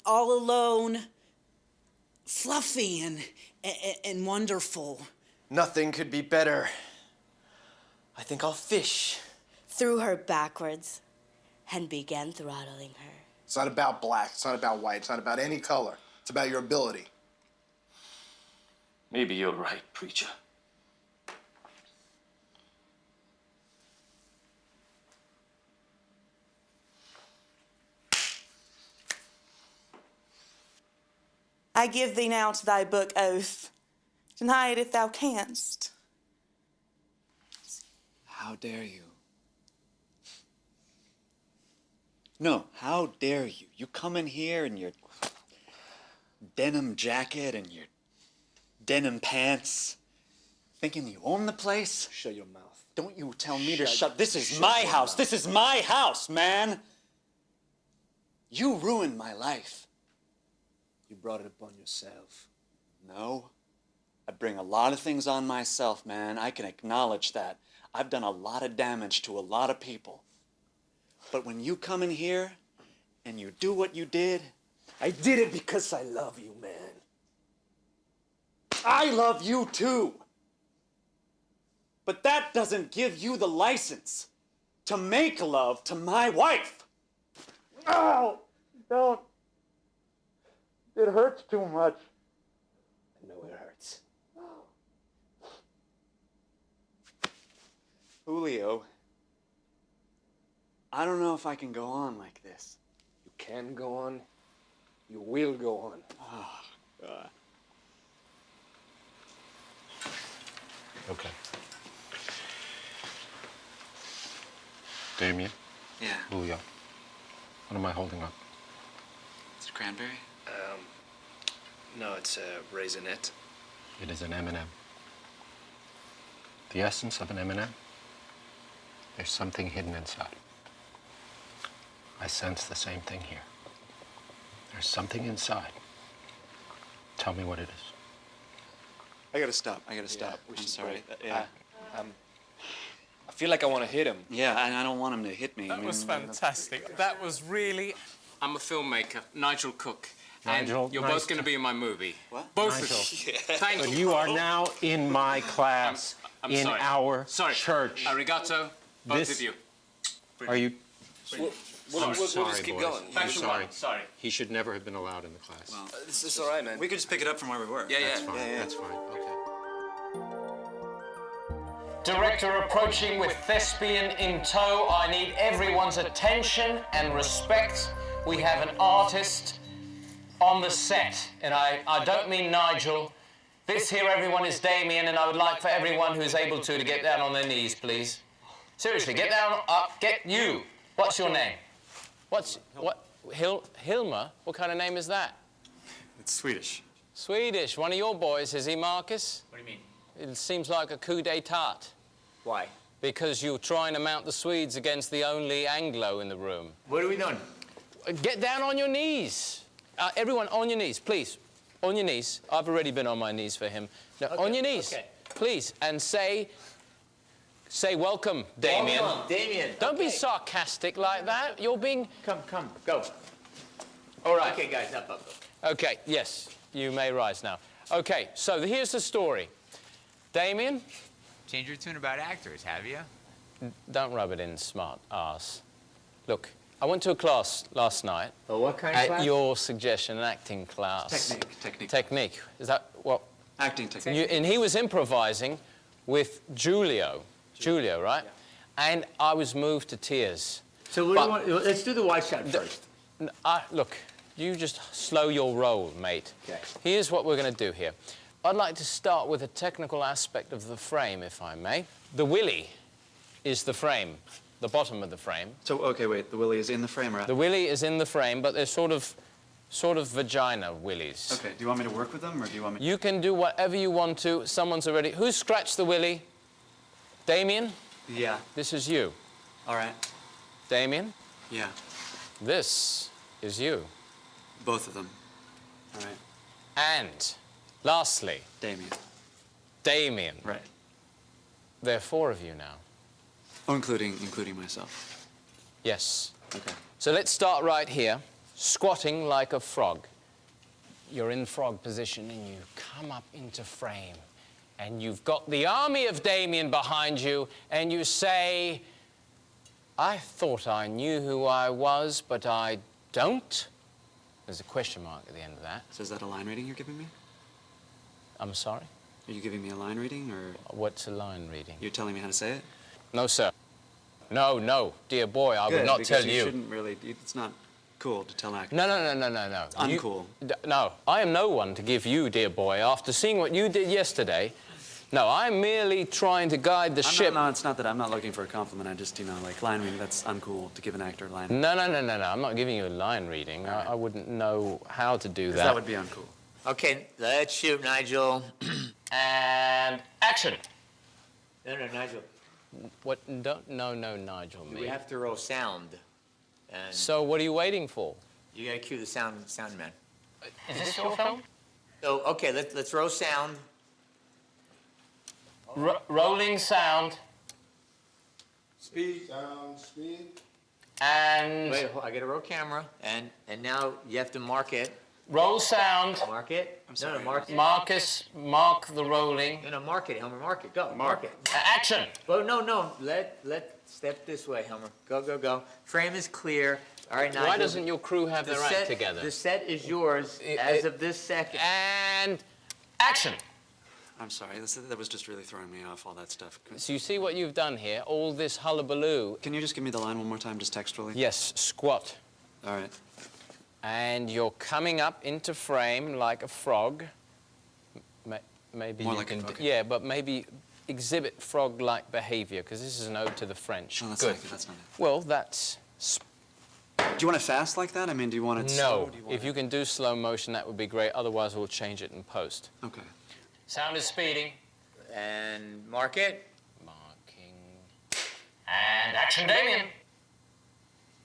[SPEAKER 12] all alone, fluffy and wonderful.
[SPEAKER 10] Nothing could be better. I think I'll fish.
[SPEAKER 13] Threw her backwards and began throttling her.
[SPEAKER 5] It's not about black, it's not about white, it's not about any color. It's about your ability.
[SPEAKER 11] Maybe you're right, preacher.
[SPEAKER 12] I give thee now to thy book oath. Deny it if thou canst.
[SPEAKER 14] How dare you? No, how dare you? You come in here in your denim jacket and your denim pants, thinking you own the place?
[SPEAKER 7] Shut your mouth.
[SPEAKER 14] Don't you tell me to shut. This is my house. This is my house, man. You ruined my life.
[SPEAKER 7] You brought it upon yourself.
[SPEAKER 14] No. I bring a lot of things on myself, man. I can acknowledge that. I've done a lot of damage to a lot of people. But when you come in here and you do what you did,
[SPEAKER 10] I did it because I love you, man.
[SPEAKER 14] I love you too. But that doesn't give you the license to make love to my wife. Ow! Don't. It hurts too much.
[SPEAKER 10] I know it hurts.
[SPEAKER 14] Julio, I don't know if I can go on like this.
[SPEAKER 10] You can go on. You will go on.
[SPEAKER 14] Oh, God.
[SPEAKER 9] Okay. Damien,
[SPEAKER 14] Yeah,
[SPEAKER 9] Julio, what am I holding up?
[SPEAKER 14] it's a cranberry.
[SPEAKER 7] No, it's a raisinette.
[SPEAKER 9] It is an M&M. The essence of an M&M. There's something hidden inside. I sense the same thing here. There's something inside. Tell me what it is.
[SPEAKER 14] I gotta stop. I'm sorry. Yeah.
[SPEAKER 10] I feel like I want to hit him.
[SPEAKER 14] Yeah, and I don't want him to hit me.
[SPEAKER 1] That was fantastic. That was really...
[SPEAKER 2] I'm a filmmaker, Nigel Cook.
[SPEAKER 8] Nigel,
[SPEAKER 2] and you're
[SPEAKER 8] nice
[SPEAKER 2] both going to be in my movie.
[SPEAKER 14] What?
[SPEAKER 2] Both
[SPEAKER 8] Nigel.
[SPEAKER 2] of you. Thank
[SPEAKER 8] But
[SPEAKER 2] you.
[SPEAKER 8] you are now in my class,
[SPEAKER 2] I'm
[SPEAKER 8] in
[SPEAKER 2] sorry.
[SPEAKER 8] our
[SPEAKER 2] Sorry.
[SPEAKER 8] church.
[SPEAKER 2] Arigato, both
[SPEAKER 8] This-
[SPEAKER 2] of you.
[SPEAKER 8] Are you?
[SPEAKER 9] I'm sorry,
[SPEAKER 15] just keep
[SPEAKER 9] boys.
[SPEAKER 15] going.
[SPEAKER 9] I'm
[SPEAKER 1] Faction
[SPEAKER 9] sorry.
[SPEAKER 1] one, sorry.
[SPEAKER 9] He should never have been allowed in the class.
[SPEAKER 15] Well, this is all right, man.
[SPEAKER 14] We could just pick it up from where we were.
[SPEAKER 15] Yeah,
[SPEAKER 9] That's fine. That's fine. Okay.
[SPEAKER 1] Director approaching with thespian in tow. I need everyone's attention and respect. We have an artist on the set, and I don't mean Nigel. This here, everyone, is Damien, and I would like for everyone who's able to get down on their knees, please. Seriously, get down, up, get you. What's your name? What? Hilmer? What kind of name is that?
[SPEAKER 14] It's Swedish.
[SPEAKER 1] Swedish. One of your boys, is he, Marcus?
[SPEAKER 3] What do you mean?
[SPEAKER 1] It seems like a coup d'etat.
[SPEAKER 3] Why?
[SPEAKER 1] Because you're trying to mount the Swedes against the only Anglo in the room.
[SPEAKER 3] What are we doing?
[SPEAKER 1] Get down on your knees. Everyone, on your knees, please. On your knees. I've already been on my knees for him. No, on your knees, please, and say welcome, Damien.
[SPEAKER 3] Welcome, Damien.
[SPEAKER 1] Don't be sarcastic like that. You're being...
[SPEAKER 3] Come, go.
[SPEAKER 1] All right.
[SPEAKER 3] Okay, guys, up.
[SPEAKER 1] Okay, yes, you may rise now. Okay, so here's the story. Damien?
[SPEAKER 3] Change your tune about actors, have you?
[SPEAKER 1] Don't rub it in, smart ass. Look, I went to a class last night.
[SPEAKER 3] Oh, what kind of class?
[SPEAKER 1] At your suggestion, an acting class. Technique. Is that what?
[SPEAKER 14] Acting technique.
[SPEAKER 1] And he was improvising with Julio, right? Yeah. And I was moved to tears.
[SPEAKER 3] So what do you want? Let's do the wide shot first.
[SPEAKER 1] Look, you just slow your roll, mate.
[SPEAKER 3] Okay.
[SPEAKER 1] Here's what we're going to do here. I'd like to start with a technical aspect of the frame, if I may. The willy is the frame, the bottom of the frame.
[SPEAKER 14] So, okay, wait, the willy is in the frame, right?
[SPEAKER 1] The willy is in the frame, but they're sort of vagina willies.
[SPEAKER 14] Okay, do you want me to work with them, or do you want me to...
[SPEAKER 1] You can do whatever you want to. Someone's already... Who scratched the willy? Damien?
[SPEAKER 14] Yeah.
[SPEAKER 1] This is you.
[SPEAKER 14] All right.
[SPEAKER 1] Damien?
[SPEAKER 14] Yeah.
[SPEAKER 1] This is you.
[SPEAKER 14] Both of them. All right.
[SPEAKER 1] And, lastly... Damien.
[SPEAKER 14] Right.
[SPEAKER 1] There are 4 of you now.
[SPEAKER 14] Oh, including myself.
[SPEAKER 1] Yes.
[SPEAKER 14] Okay.
[SPEAKER 1] So let's start right here, squatting like a frog. You're in frog position and you come up into frame and you've got the army of Damien behind you and you say, I thought I knew who I was, but I don't. There's a question mark at the end of that.
[SPEAKER 14] So is that a line reading you're giving me?
[SPEAKER 1] I'm sorry?
[SPEAKER 14] Are you giving me a line reading, or...?
[SPEAKER 1] What's a line reading?
[SPEAKER 14] You're telling me how to say it?
[SPEAKER 1] No, sir. No, dear boy, I would not tell you.
[SPEAKER 14] You shouldn't really... It's not cool to tell actors.
[SPEAKER 1] No.
[SPEAKER 14] It's uncool.
[SPEAKER 1] No, I am no one to give you, dear boy, after seeing what you did yesterday. No, I'm merely trying to guide the ship.
[SPEAKER 14] No, it's not that. I'm not looking for a compliment. I just, like, line reading, that's uncool to give an actor a line reading.
[SPEAKER 1] No. I'm not giving you a line reading. Right. I wouldn't know how to do that.
[SPEAKER 14] That would be uncool.
[SPEAKER 3] Okay, let's shoot, Nigel.
[SPEAKER 1] And action.
[SPEAKER 3] No, Nigel.
[SPEAKER 1] What? No, Nigel.
[SPEAKER 3] We have to roll sound. And
[SPEAKER 1] so what are you waiting for?
[SPEAKER 3] You gotta cue the sound man.
[SPEAKER 1] Is this your film?
[SPEAKER 3] So okay, let's roll sound.
[SPEAKER 1] Rolling sound.
[SPEAKER 5] Speed. Sound. Speed.
[SPEAKER 1] And
[SPEAKER 3] wait, I gotta roll camera. And now you have to mark it.
[SPEAKER 1] Roll sound.
[SPEAKER 3] Mark it. No, mark it.
[SPEAKER 1] Marcus, mark the rolling.
[SPEAKER 3] No, mark it, Helmer. Mark it. Go. Mark it.
[SPEAKER 1] Action.
[SPEAKER 3] Well, no. Let step this way, Helmer. Go. Frame is clear. All right, Nigel.
[SPEAKER 1] Why doesn't your crew have their act together?
[SPEAKER 3] The set is yours as of this second.
[SPEAKER 1] And action.
[SPEAKER 14] I'm sorry. That was just really throwing me off, all that stuff.
[SPEAKER 1] So you see what you've done here? All this hullabaloo.
[SPEAKER 14] Can you just give me the line one more time, just textually?
[SPEAKER 1] Yes, squat.
[SPEAKER 14] All right.
[SPEAKER 1] And you're coming up into frame like a frog. Maybe
[SPEAKER 14] more
[SPEAKER 1] you
[SPEAKER 14] like
[SPEAKER 1] can,
[SPEAKER 14] okay.
[SPEAKER 1] Yeah, but maybe exhibit frog-like behavior, because this is an ode to the French.
[SPEAKER 14] No, that's
[SPEAKER 1] Good.
[SPEAKER 14] not it. That's not it.
[SPEAKER 1] Well, that's...
[SPEAKER 14] Do you want it fast like that? I mean, do you want it slow?
[SPEAKER 1] No. If you can do slow motion, that would be great. Otherwise, we'll change it in post.
[SPEAKER 14] Okay.
[SPEAKER 1] Sound is speeding.
[SPEAKER 3] And mark it.
[SPEAKER 1] Marking. And action, Damien.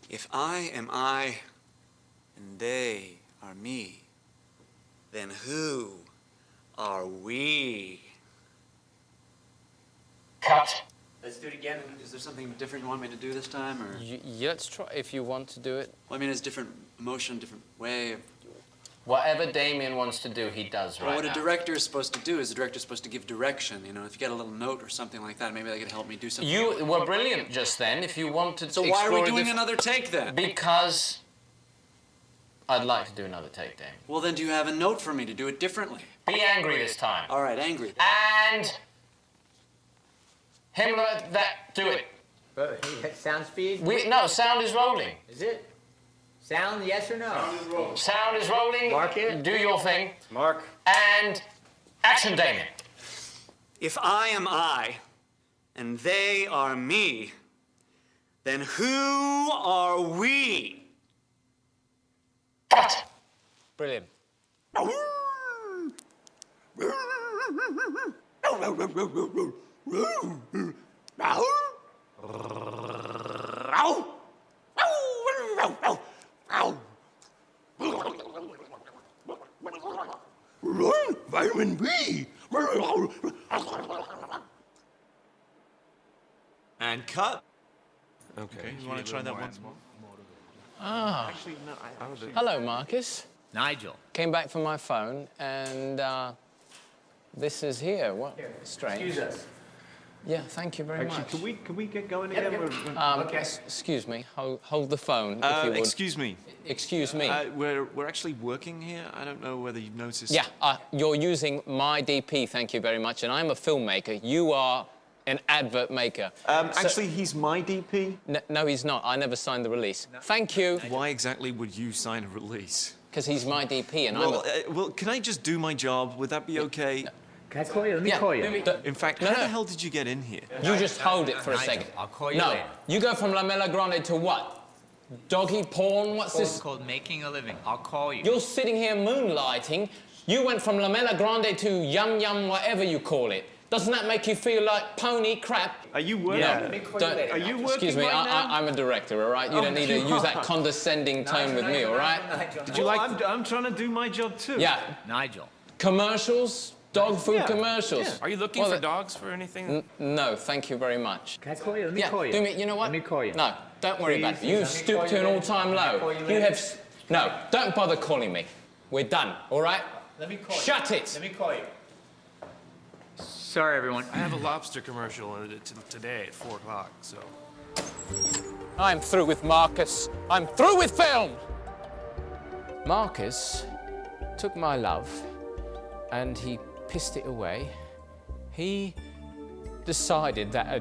[SPEAKER 14] If I am I, and they are me, then who are we?
[SPEAKER 1] Cut.
[SPEAKER 3] Let's do it again.
[SPEAKER 14] Is there something different you want me to do this time, or?
[SPEAKER 1] Let's try if you want to do it.
[SPEAKER 14] Well, I mean, it's different emotion, different way.
[SPEAKER 2] Whatever Damien wants to do, he does
[SPEAKER 14] Well,
[SPEAKER 2] right
[SPEAKER 14] what
[SPEAKER 2] now.
[SPEAKER 14] a director is supposed to do is the director's supposed to give direction. You know, if you get a little note or something like that, maybe they could help me do something.
[SPEAKER 2] You were brilliant just then. If you want to
[SPEAKER 14] So why are we
[SPEAKER 2] explore a
[SPEAKER 14] doing
[SPEAKER 2] diff-
[SPEAKER 14] another take then?
[SPEAKER 2] Because I'd like to do another take, Dame.
[SPEAKER 14] Well, then do you have a note for me to do it differently?
[SPEAKER 2] Be angry this time.
[SPEAKER 14] All right, angry.
[SPEAKER 2] And Himmler, do it.
[SPEAKER 4] Sound speed?
[SPEAKER 2] No, sound is rolling.
[SPEAKER 4] Is it? Sound, yes or no?
[SPEAKER 2] Sound is rolling.
[SPEAKER 4] Mark it.
[SPEAKER 2] Do your thing.
[SPEAKER 8] Mark.
[SPEAKER 2] And action, Damien.
[SPEAKER 14] If I am I, and they are me, then who are we?
[SPEAKER 2] Cut. Brilliant.
[SPEAKER 11] Vitamin B.
[SPEAKER 15] And cut.
[SPEAKER 8] Okay.
[SPEAKER 15] You want to try that once more?
[SPEAKER 1] Ah.
[SPEAKER 15] Actually, no.
[SPEAKER 1] Hello, Marcus.
[SPEAKER 3] Nigel.
[SPEAKER 1] Came back from my phone, and this is here. What? Strange.
[SPEAKER 4] Excuse us.
[SPEAKER 1] Yeah, thank you very much.
[SPEAKER 15] Can we get going again?
[SPEAKER 1] Excuse me. Hold the phone, if you would.
[SPEAKER 15] Excuse me.
[SPEAKER 1] Excuse me.
[SPEAKER 15] We're actually working here. I don't know whether you've noticed.
[SPEAKER 1] Yeah, you're using my DP, thank you very much, and I'm a filmmaker. You are an advert maker.
[SPEAKER 15] Actually, he's my DP.
[SPEAKER 1] No, he's not. I never signed the release. Thank you.
[SPEAKER 15] Why exactly would you sign a release?
[SPEAKER 1] Because he's my DP, and
[SPEAKER 15] Well, well, can I just do my job? Would that be okay?
[SPEAKER 4] Can I call you? Let me call you.
[SPEAKER 15] In fact, how the hell did you get in here?
[SPEAKER 1] You just hold it for a
[SPEAKER 3] Nigel,
[SPEAKER 1] second.
[SPEAKER 3] I'll call you
[SPEAKER 1] No,
[SPEAKER 3] later.
[SPEAKER 1] you go from La Mela Grande to what? Doggy porn? What's
[SPEAKER 3] It's
[SPEAKER 1] this?
[SPEAKER 3] called making a living. I'll call you.
[SPEAKER 1] You're sitting here moonlighting. You went from La Mela Grande to Yum Yum, whatever you call it. Doesn't that make you feel like pony crap?
[SPEAKER 15] Are you working?
[SPEAKER 1] Yeah.
[SPEAKER 15] Are you working
[SPEAKER 1] Excuse me,
[SPEAKER 15] right now?
[SPEAKER 1] I'm a director, all right? You don't need to use that condescending tone with me, all right?
[SPEAKER 15] Did you I'm trying to do my job too.
[SPEAKER 1] Yeah.
[SPEAKER 3] Nigel.
[SPEAKER 1] Commercials? Dog food commercials?
[SPEAKER 15] Yeah.
[SPEAKER 8] Are you looking for dogs for anything?
[SPEAKER 1] No, thank you very much.
[SPEAKER 4] Can I call you? Let me call you.
[SPEAKER 1] Do me, you know what?
[SPEAKER 4] Let me call you.
[SPEAKER 1] No, don't worry about it. You stoop to an all-time low. You have... No, don't bother calling me. We're done, all right?
[SPEAKER 4] Let me call you.
[SPEAKER 1] Shut it!
[SPEAKER 4] Let me call you.
[SPEAKER 3] Sorry, everyone.
[SPEAKER 8] I have a lobster commercial today at 4 o'clock, so.
[SPEAKER 1] I'm through with Marcus. I'm through with film! Marcus took my love and he pissed it away. He decided that a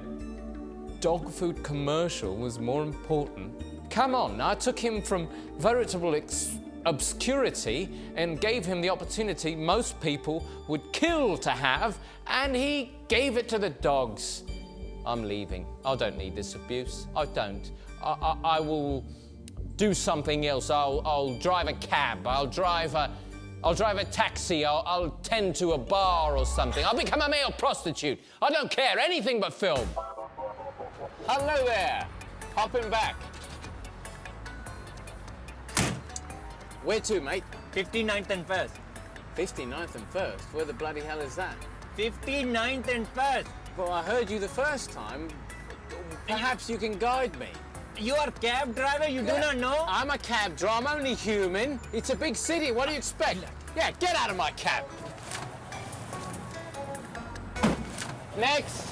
[SPEAKER 1] dog food commercial was more important. Come on, I took him from veritable obscurity and gave him the opportunity most people would kill to have, and he gave it to the dogs. I'm leaving. I don't need this abuse. I don't. I will do something else. I'll drive a cab. I'll drive a taxi. I'll tend to a bar or something. I'll become a male prostitute. I don't care. Anything but film. Hello there. Hopping back. Where to, mate?
[SPEAKER 4] 59th and 1st.
[SPEAKER 1] 59th and 1st? Where the bloody hell is that?
[SPEAKER 4] 59th and 1st.
[SPEAKER 1] Well, I heard you the first time. Perhaps you can guide me.
[SPEAKER 4] You are cab driver, you do not know?
[SPEAKER 1] I'm a cab driver, I'm only human. It's a big city, what do you expect? Yeah, get out of my cab. Next.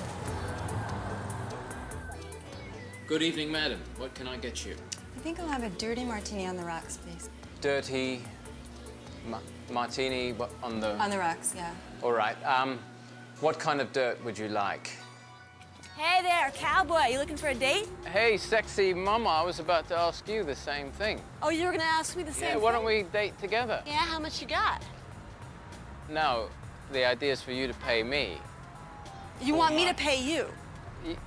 [SPEAKER 2] Good evening, madam. What can I get you?
[SPEAKER 16] I think I'll have a dirty martini on the rocks, please.
[SPEAKER 1] Dirty martini on the...
[SPEAKER 16] On the rocks, yeah.
[SPEAKER 1] All right. What kind of dirt would you like?
[SPEAKER 17] Hey there, cowboy. You looking for a date?
[SPEAKER 1] Hey, sexy mama, I was about to ask you the same thing.
[SPEAKER 17] Oh, you were gonna ask me the same
[SPEAKER 1] Yeah,
[SPEAKER 17] thing?
[SPEAKER 1] why don't we date together?
[SPEAKER 17] Yeah, how much you got?
[SPEAKER 1] No, the idea is for you to pay me.
[SPEAKER 17] You want me to pay you?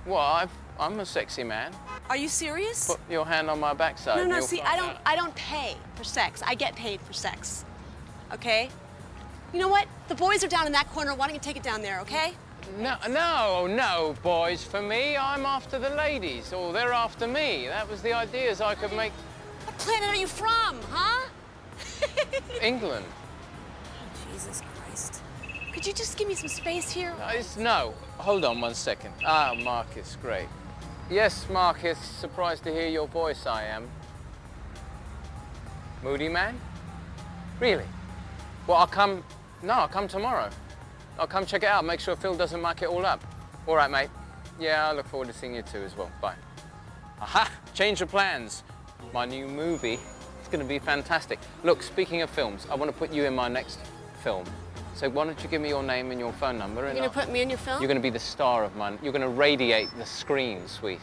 [SPEAKER 1] Well, I'm a sexy man.
[SPEAKER 17] Are you serious?
[SPEAKER 1] Put your hand on my backside.
[SPEAKER 17] No,
[SPEAKER 1] and
[SPEAKER 17] no,
[SPEAKER 1] you'll
[SPEAKER 17] see,
[SPEAKER 1] find
[SPEAKER 17] I don't pay for sex. I get paid for sex. Okay? You know what? The boys are down in that corner. Why don't you take it down there, okay?
[SPEAKER 1] No, boys. For me, I'm after the ladies, or they're after me. That was the idea, so I could make...
[SPEAKER 17] What planet are you from, huh?
[SPEAKER 1] England.
[SPEAKER 17] Jesus Christ. Could you just give me some space here?
[SPEAKER 1] No. Hold on 1 second. Ah, Marcus, great. Yes, Marcus, surprised to hear your voice, I am. Moody man? Really? Well, I'll come tomorrow. I'll come check it out, make sure Phil doesn't muck it all up. All right, mate. Yeah, I look forward to seeing you too as well. Bye. Aha! Change of plans. My new movie. It's going to be fantastic. Look, speaking of films, I want to put you in my next film. So why don't you give me your name and your phone number?
[SPEAKER 17] You're going to put me in your film?
[SPEAKER 1] You're going to be the star of mine. You're going to radiate the screen, sweetie.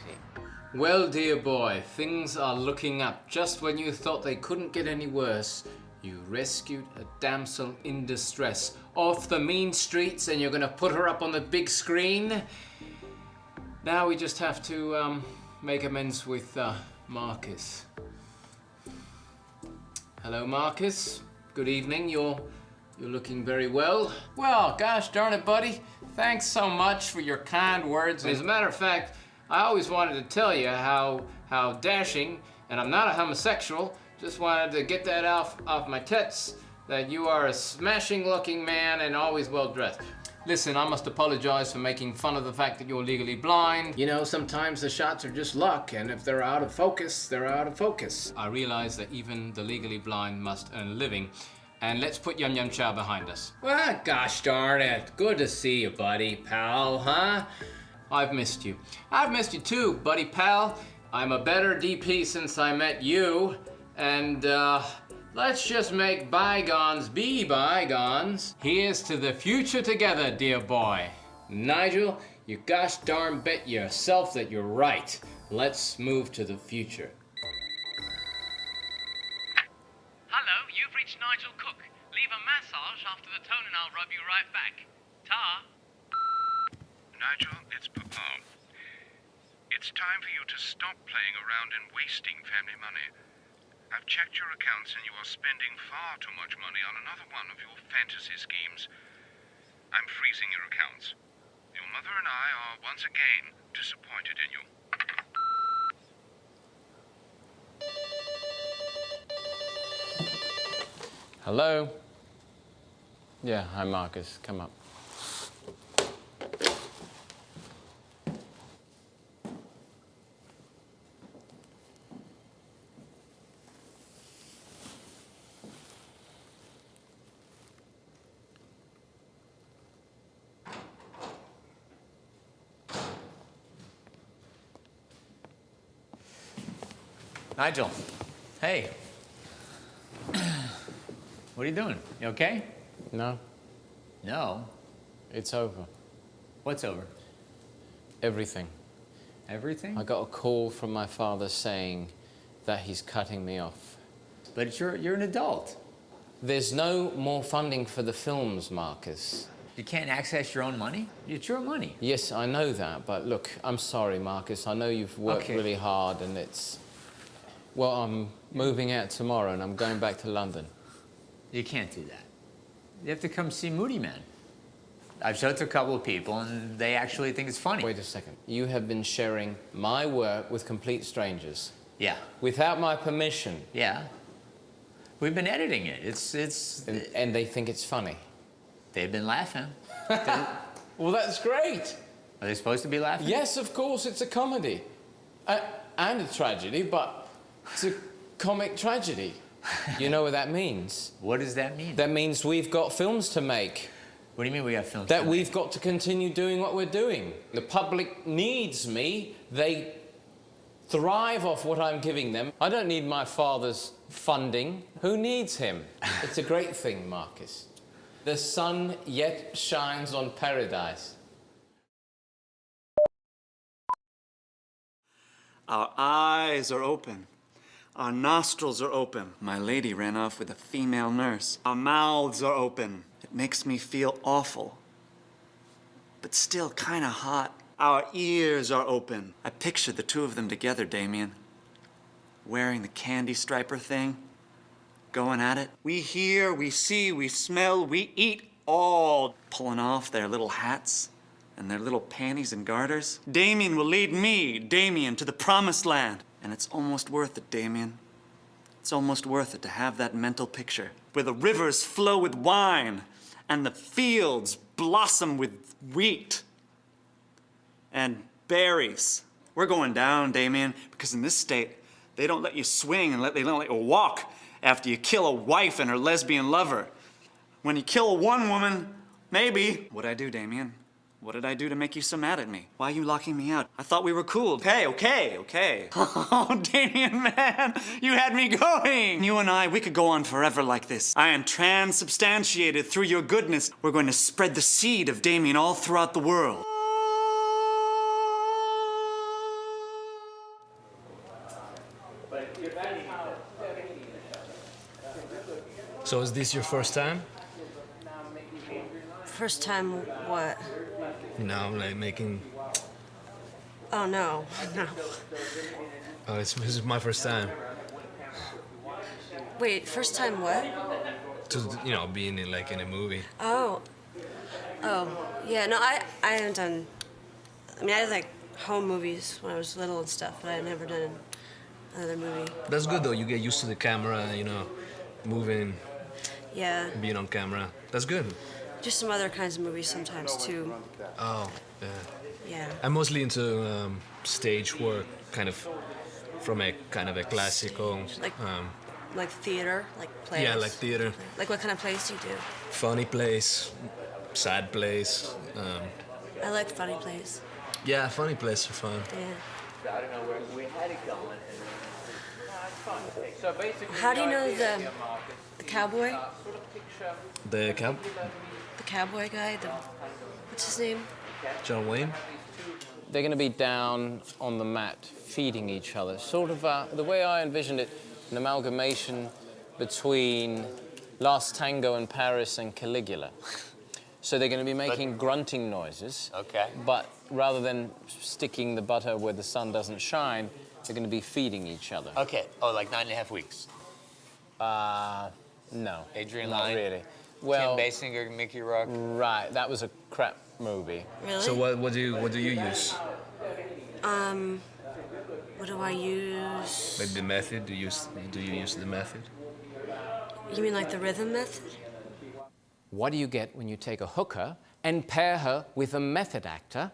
[SPEAKER 2] Well, dear boy, things are looking up. Just when you thought they couldn't get any worse, you rescued a damsel in distress off the mean streets, and you're going to put her up on the big screen. Now we just have to make amends with Marcus. Hello, Marcus. Good evening. You're looking very well. Well, gosh darn it, buddy. Thanks so much for your kind words. As a matter of fact, I always wanted to tell you how dashing, and I'm not a homosexual, just wanted to get that off my tits, that you are a smashing looking man and always well dressed. Listen, I must apologize for making fun of the fact that you're legally blind. You know, sometimes the shots are just luck, and if they're out of focus, they're out of focus. I realize that even the legally blind must earn a living. And let's put Yum Yum Chow behind us. Well, gosh darn it. Good to see you, buddy, pal, huh? I've missed you. I've missed you too, buddy, pal. I'm a better DP since I met you. And, let's just make bygones be bygones. Here's to the future together, dear boy. Nigel, you gosh darn bet yourself that you're right. Let's move to the future.
[SPEAKER 1] Hello, you've reached Nigel Cook. Leave a massage after the tone and I'll rub you right back. Ta.
[SPEAKER 18] Nigel, it's Papa. It's time for you to stop playing around and wasting family money. I've checked your accounts and you are spending far too much money on another one of your fantasy schemes. I'm freezing your accounts. Your mother and I are once again disappointed in you.
[SPEAKER 1] Hello? Yeah, hi Marcus, come up.
[SPEAKER 3] Nigel, hey. What are you doing? You okay?
[SPEAKER 1] No.
[SPEAKER 3] No?
[SPEAKER 1] It's over.
[SPEAKER 3] What's over?
[SPEAKER 1] Everything.
[SPEAKER 3] Everything?
[SPEAKER 1] I got a call from my father saying that he's cutting me off.
[SPEAKER 3] But you're an adult.
[SPEAKER 1] There's no more funding for the films, Marcus.
[SPEAKER 3] You can't access your own money? It's your money.
[SPEAKER 1] Yes, I know that, but look, I'm sorry, Marcus. I know you've worked really hard and it's... Well, I'm moving out tomorrow and I'm going back to London.
[SPEAKER 3] You can't do that. You have to come see Moody Man. I've showed it to a couple of people and they actually think it's funny.
[SPEAKER 1] Wait a second. You have been sharing my work with complete strangers.
[SPEAKER 3] Yeah.
[SPEAKER 1] Without my permission.
[SPEAKER 3] Yeah. We've been editing it.
[SPEAKER 1] And they think it's funny.
[SPEAKER 3] They've been laughing.
[SPEAKER 1] Well, that's great.
[SPEAKER 3] Are they supposed to be laughing?
[SPEAKER 1] Yes, of course, it's a comedy. And a tragedy, but it's a comic tragedy. You know what that means?
[SPEAKER 3] What does that mean?
[SPEAKER 1] That means we've got films to make.
[SPEAKER 3] What do you mean we got films
[SPEAKER 1] That we've got to continue doing what we're doing. The public needs me. They thrive off what I'm giving them. I don't need my father's funding. Who needs him? It's a great thing, Marcus. The sun yet shines on paradise.
[SPEAKER 14] Our eyes are open. Our nostrils are open. My lady ran off with a female nurse. Our mouths are open. It makes me feel awful, but still kind of hot. Our ears are open. I picture the two of them together, Damien, wearing the candy striper thing, going at it. We hear, we see, we smell, we eat, all pulling off their little hats and their little panties and garters. Damien will lead me, Damien, to the promised land. And it's almost worth it, Damien. It's almost worth it to have that mental picture where the rivers flow with wine and the fields blossom with wheat and berries. We're going down, Damien, because in this state, they don't let you swing and they don't let you walk after you kill a wife and her lesbian lover. When you kill one woman, maybe. What'd I do, Damien? What did I do to make you so mad at me? Why are you locking me out? I thought we were cool. Okay. Oh, Damien, man, you had me going. You and I, we could go on forever like this. I am transubstantiated through your goodness. We're going to spread the seed of Damien all throughout the world.
[SPEAKER 8] So is this your first time?
[SPEAKER 17] First time what?
[SPEAKER 8] Like making...
[SPEAKER 17] Oh, no.
[SPEAKER 8] Oh, this is my first time.
[SPEAKER 17] Wait, first time what?
[SPEAKER 8] To, being in a movie.
[SPEAKER 17] Oh, yeah, no, I haven't done, I did home movies when I was little and stuff, but I've never done another movie.
[SPEAKER 8] That's good though, you get used to the camera, moving,
[SPEAKER 17] Yeah.
[SPEAKER 8] being on camera. That's good.
[SPEAKER 17] Do some other kinds of movies sometimes too.
[SPEAKER 8] Oh, yeah.
[SPEAKER 17] Yeah.
[SPEAKER 8] I'm mostly into stage work, from a classical.
[SPEAKER 17] Like theater, like plays.
[SPEAKER 8] Yeah, like theater.
[SPEAKER 17] Like what kind of plays do you do?
[SPEAKER 8] Funny plays, sad plays.
[SPEAKER 17] I like funny plays.
[SPEAKER 8] Yeah, funny plays are fun.
[SPEAKER 17] Yeah.
[SPEAKER 3] I don't know where we had it going. So basically,
[SPEAKER 17] How do you know the cowboy?
[SPEAKER 8] The
[SPEAKER 17] cowboy guy, what's his name?
[SPEAKER 8] John Wayne?
[SPEAKER 2] They're going to be down on the mat, feeding each other. Sort of, the way I envisioned it, an amalgamation between Last Tango in Paris and Caligula. So they're going to be making grunting noises.
[SPEAKER 3] Okay.
[SPEAKER 2] But rather than sticking the butter where the sun doesn't shine, they're going to be feeding each other.
[SPEAKER 3] Okay. Oh, like 9.5 weeks.
[SPEAKER 2] No.
[SPEAKER 3] Adrian
[SPEAKER 2] Not
[SPEAKER 3] Lyne?
[SPEAKER 2] really. Well,
[SPEAKER 3] Kim Basinger, Mickey Rourke.
[SPEAKER 2] Right. That was a crap movie.
[SPEAKER 17] Really?
[SPEAKER 8] So what do you use?
[SPEAKER 17] What do I use?
[SPEAKER 8] Like the method? Do you use the method?
[SPEAKER 17] You mean like the rhythm method?
[SPEAKER 2] What do you get when you take a hooker and pair her with a method actor?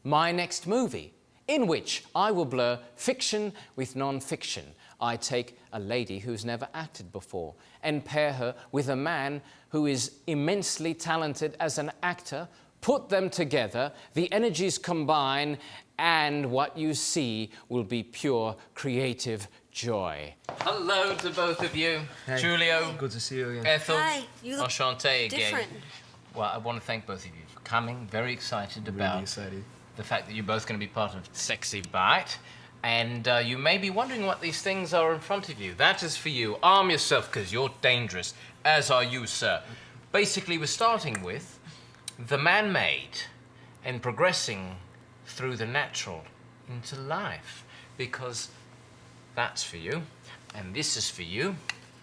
[SPEAKER 2] My next movie, in which I will blur fiction with non-fiction. I take a lady who's never acted before and pair her with a man who is immensely talented as an actor, put them together, the energies combine, and what you see will be pure creative joy. Hello to both of you.
[SPEAKER 8] Hey.
[SPEAKER 2] Julio.
[SPEAKER 8] Good to see you again.
[SPEAKER 2] Ethel.
[SPEAKER 17] Hi, you look
[SPEAKER 2] Enchanté again.
[SPEAKER 17] different.
[SPEAKER 2] Well, I want to thank both of you for coming. Very excited about the fact that you're both going to be part of Sexy Bite. And you may be wondering what these things are in front of you. That is for you. Arm yourself, because you're dangerous, as are you, sir. Basically, we're starting with the man-made and progressing through the natural into life, because that's for you, and this is for you.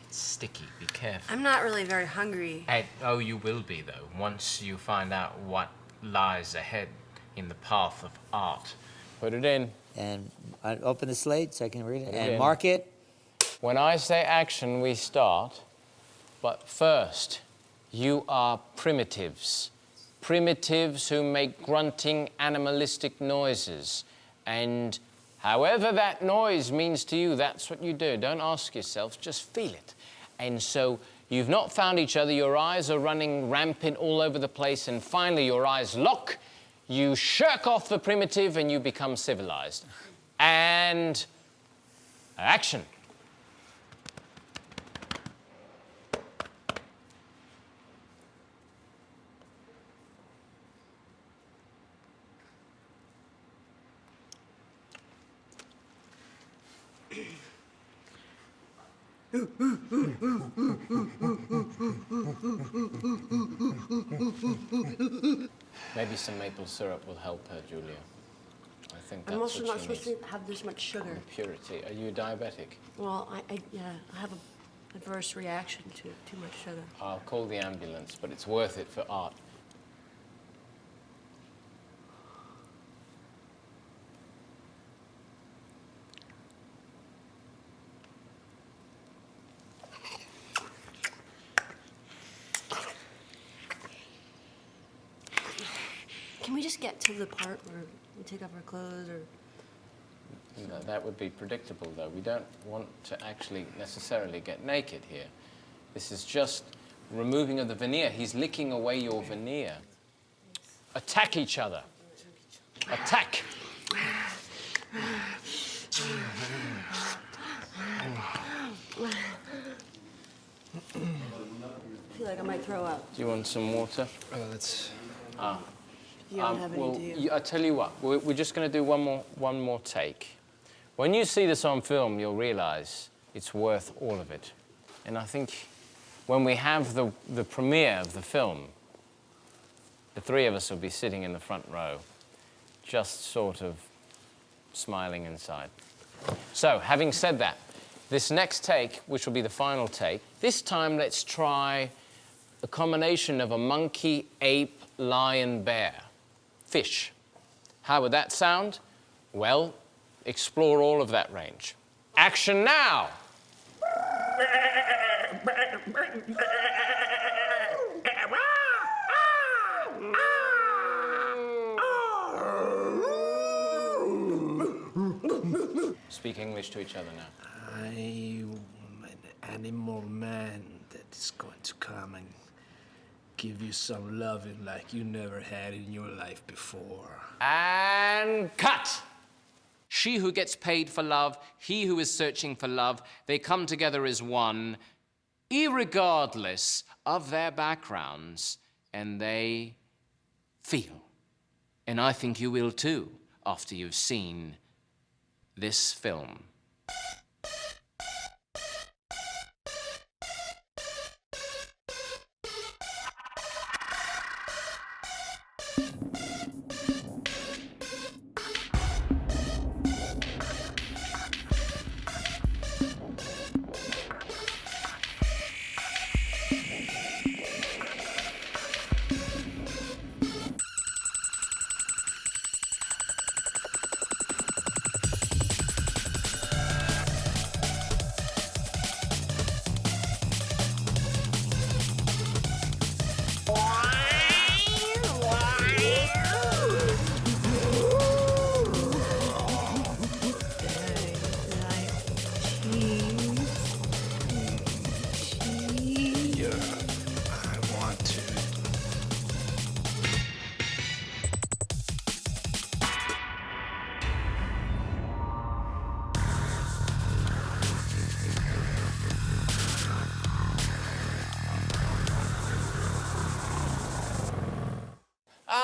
[SPEAKER 2] It's sticky, be careful.
[SPEAKER 17] I'm not really very hungry.
[SPEAKER 2] Oh, you will be, though, once you find out what lies ahead in the path of art. Put it in.
[SPEAKER 19] And open the slate so I can read it.
[SPEAKER 2] Put it
[SPEAKER 19] And
[SPEAKER 2] in.
[SPEAKER 19] mark it.
[SPEAKER 2] When I say action, we start. But first, you are primitives. Primitives who make grunting, animalistic noises. And however that noise means to you, that's what you do. Don't ask yourself, just feel it. And so you've not found each other. Your eyes are running rampant all over the place. And finally, your eyes lock. You shirk off the primitive and you become civilized. And action. Maybe some maple syrup will help her, Julia. I think that's
[SPEAKER 17] I'm also
[SPEAKER 2] what
[SPEAKER 17] not
[SPEAKER 2] she
[SPEAKER 17] supposed
[SPEAKER 2] needs.
[SPEAKER 17] to have this much sugar.
[SPEAKER 2] And purity. Are you diabetic?
[SPEAKER 17] Well, I have an adverse reaction to too much sugar.
[SPEAKER 2] I'll call the ambulance, but it's worth it for art.
[SPEAKER 17] Can we just get to the part where we take off our clothes or...
[SPEAKER 2] That would be predictable, though. We don't want to actually necessarily get naked here. This is just removing of the veneer. He's licking away your veneer. Attack each other. Attack.
[SPEAKER 17] I feel like I might throw up.
[SPEAKER 2] Do you want some water?
[SPEAKER 8] Let's...
[SPEAKER 17] You don't have any,
[SPEAKER 2] well,
[SPEAKER 17] do you?
[SPEAKER 2] I tell you what, we're just going to do one more take. When you see this on film, you'll realize it's worth all of it. And I think when we have the premiere of the film, the three of us will be sitting in the front row, just sort of smiling inside. So, having said that, this next take, which will be the final take, this time let's try a combination of a monkey, ape, lion, bear, fish. How would that sound? Well, explore all of that range. Action now! Speak English to each other now.
[SPEAKER 8] I'm an animal man that is going to come and give you some loving like you never had in your life before.
[SPEAKER 2] And cut! She who gets paid for love, he who is searching for love, they come together as one, irregardless of their backgrounds, and they feel. And I think you will too, after you've seen this film.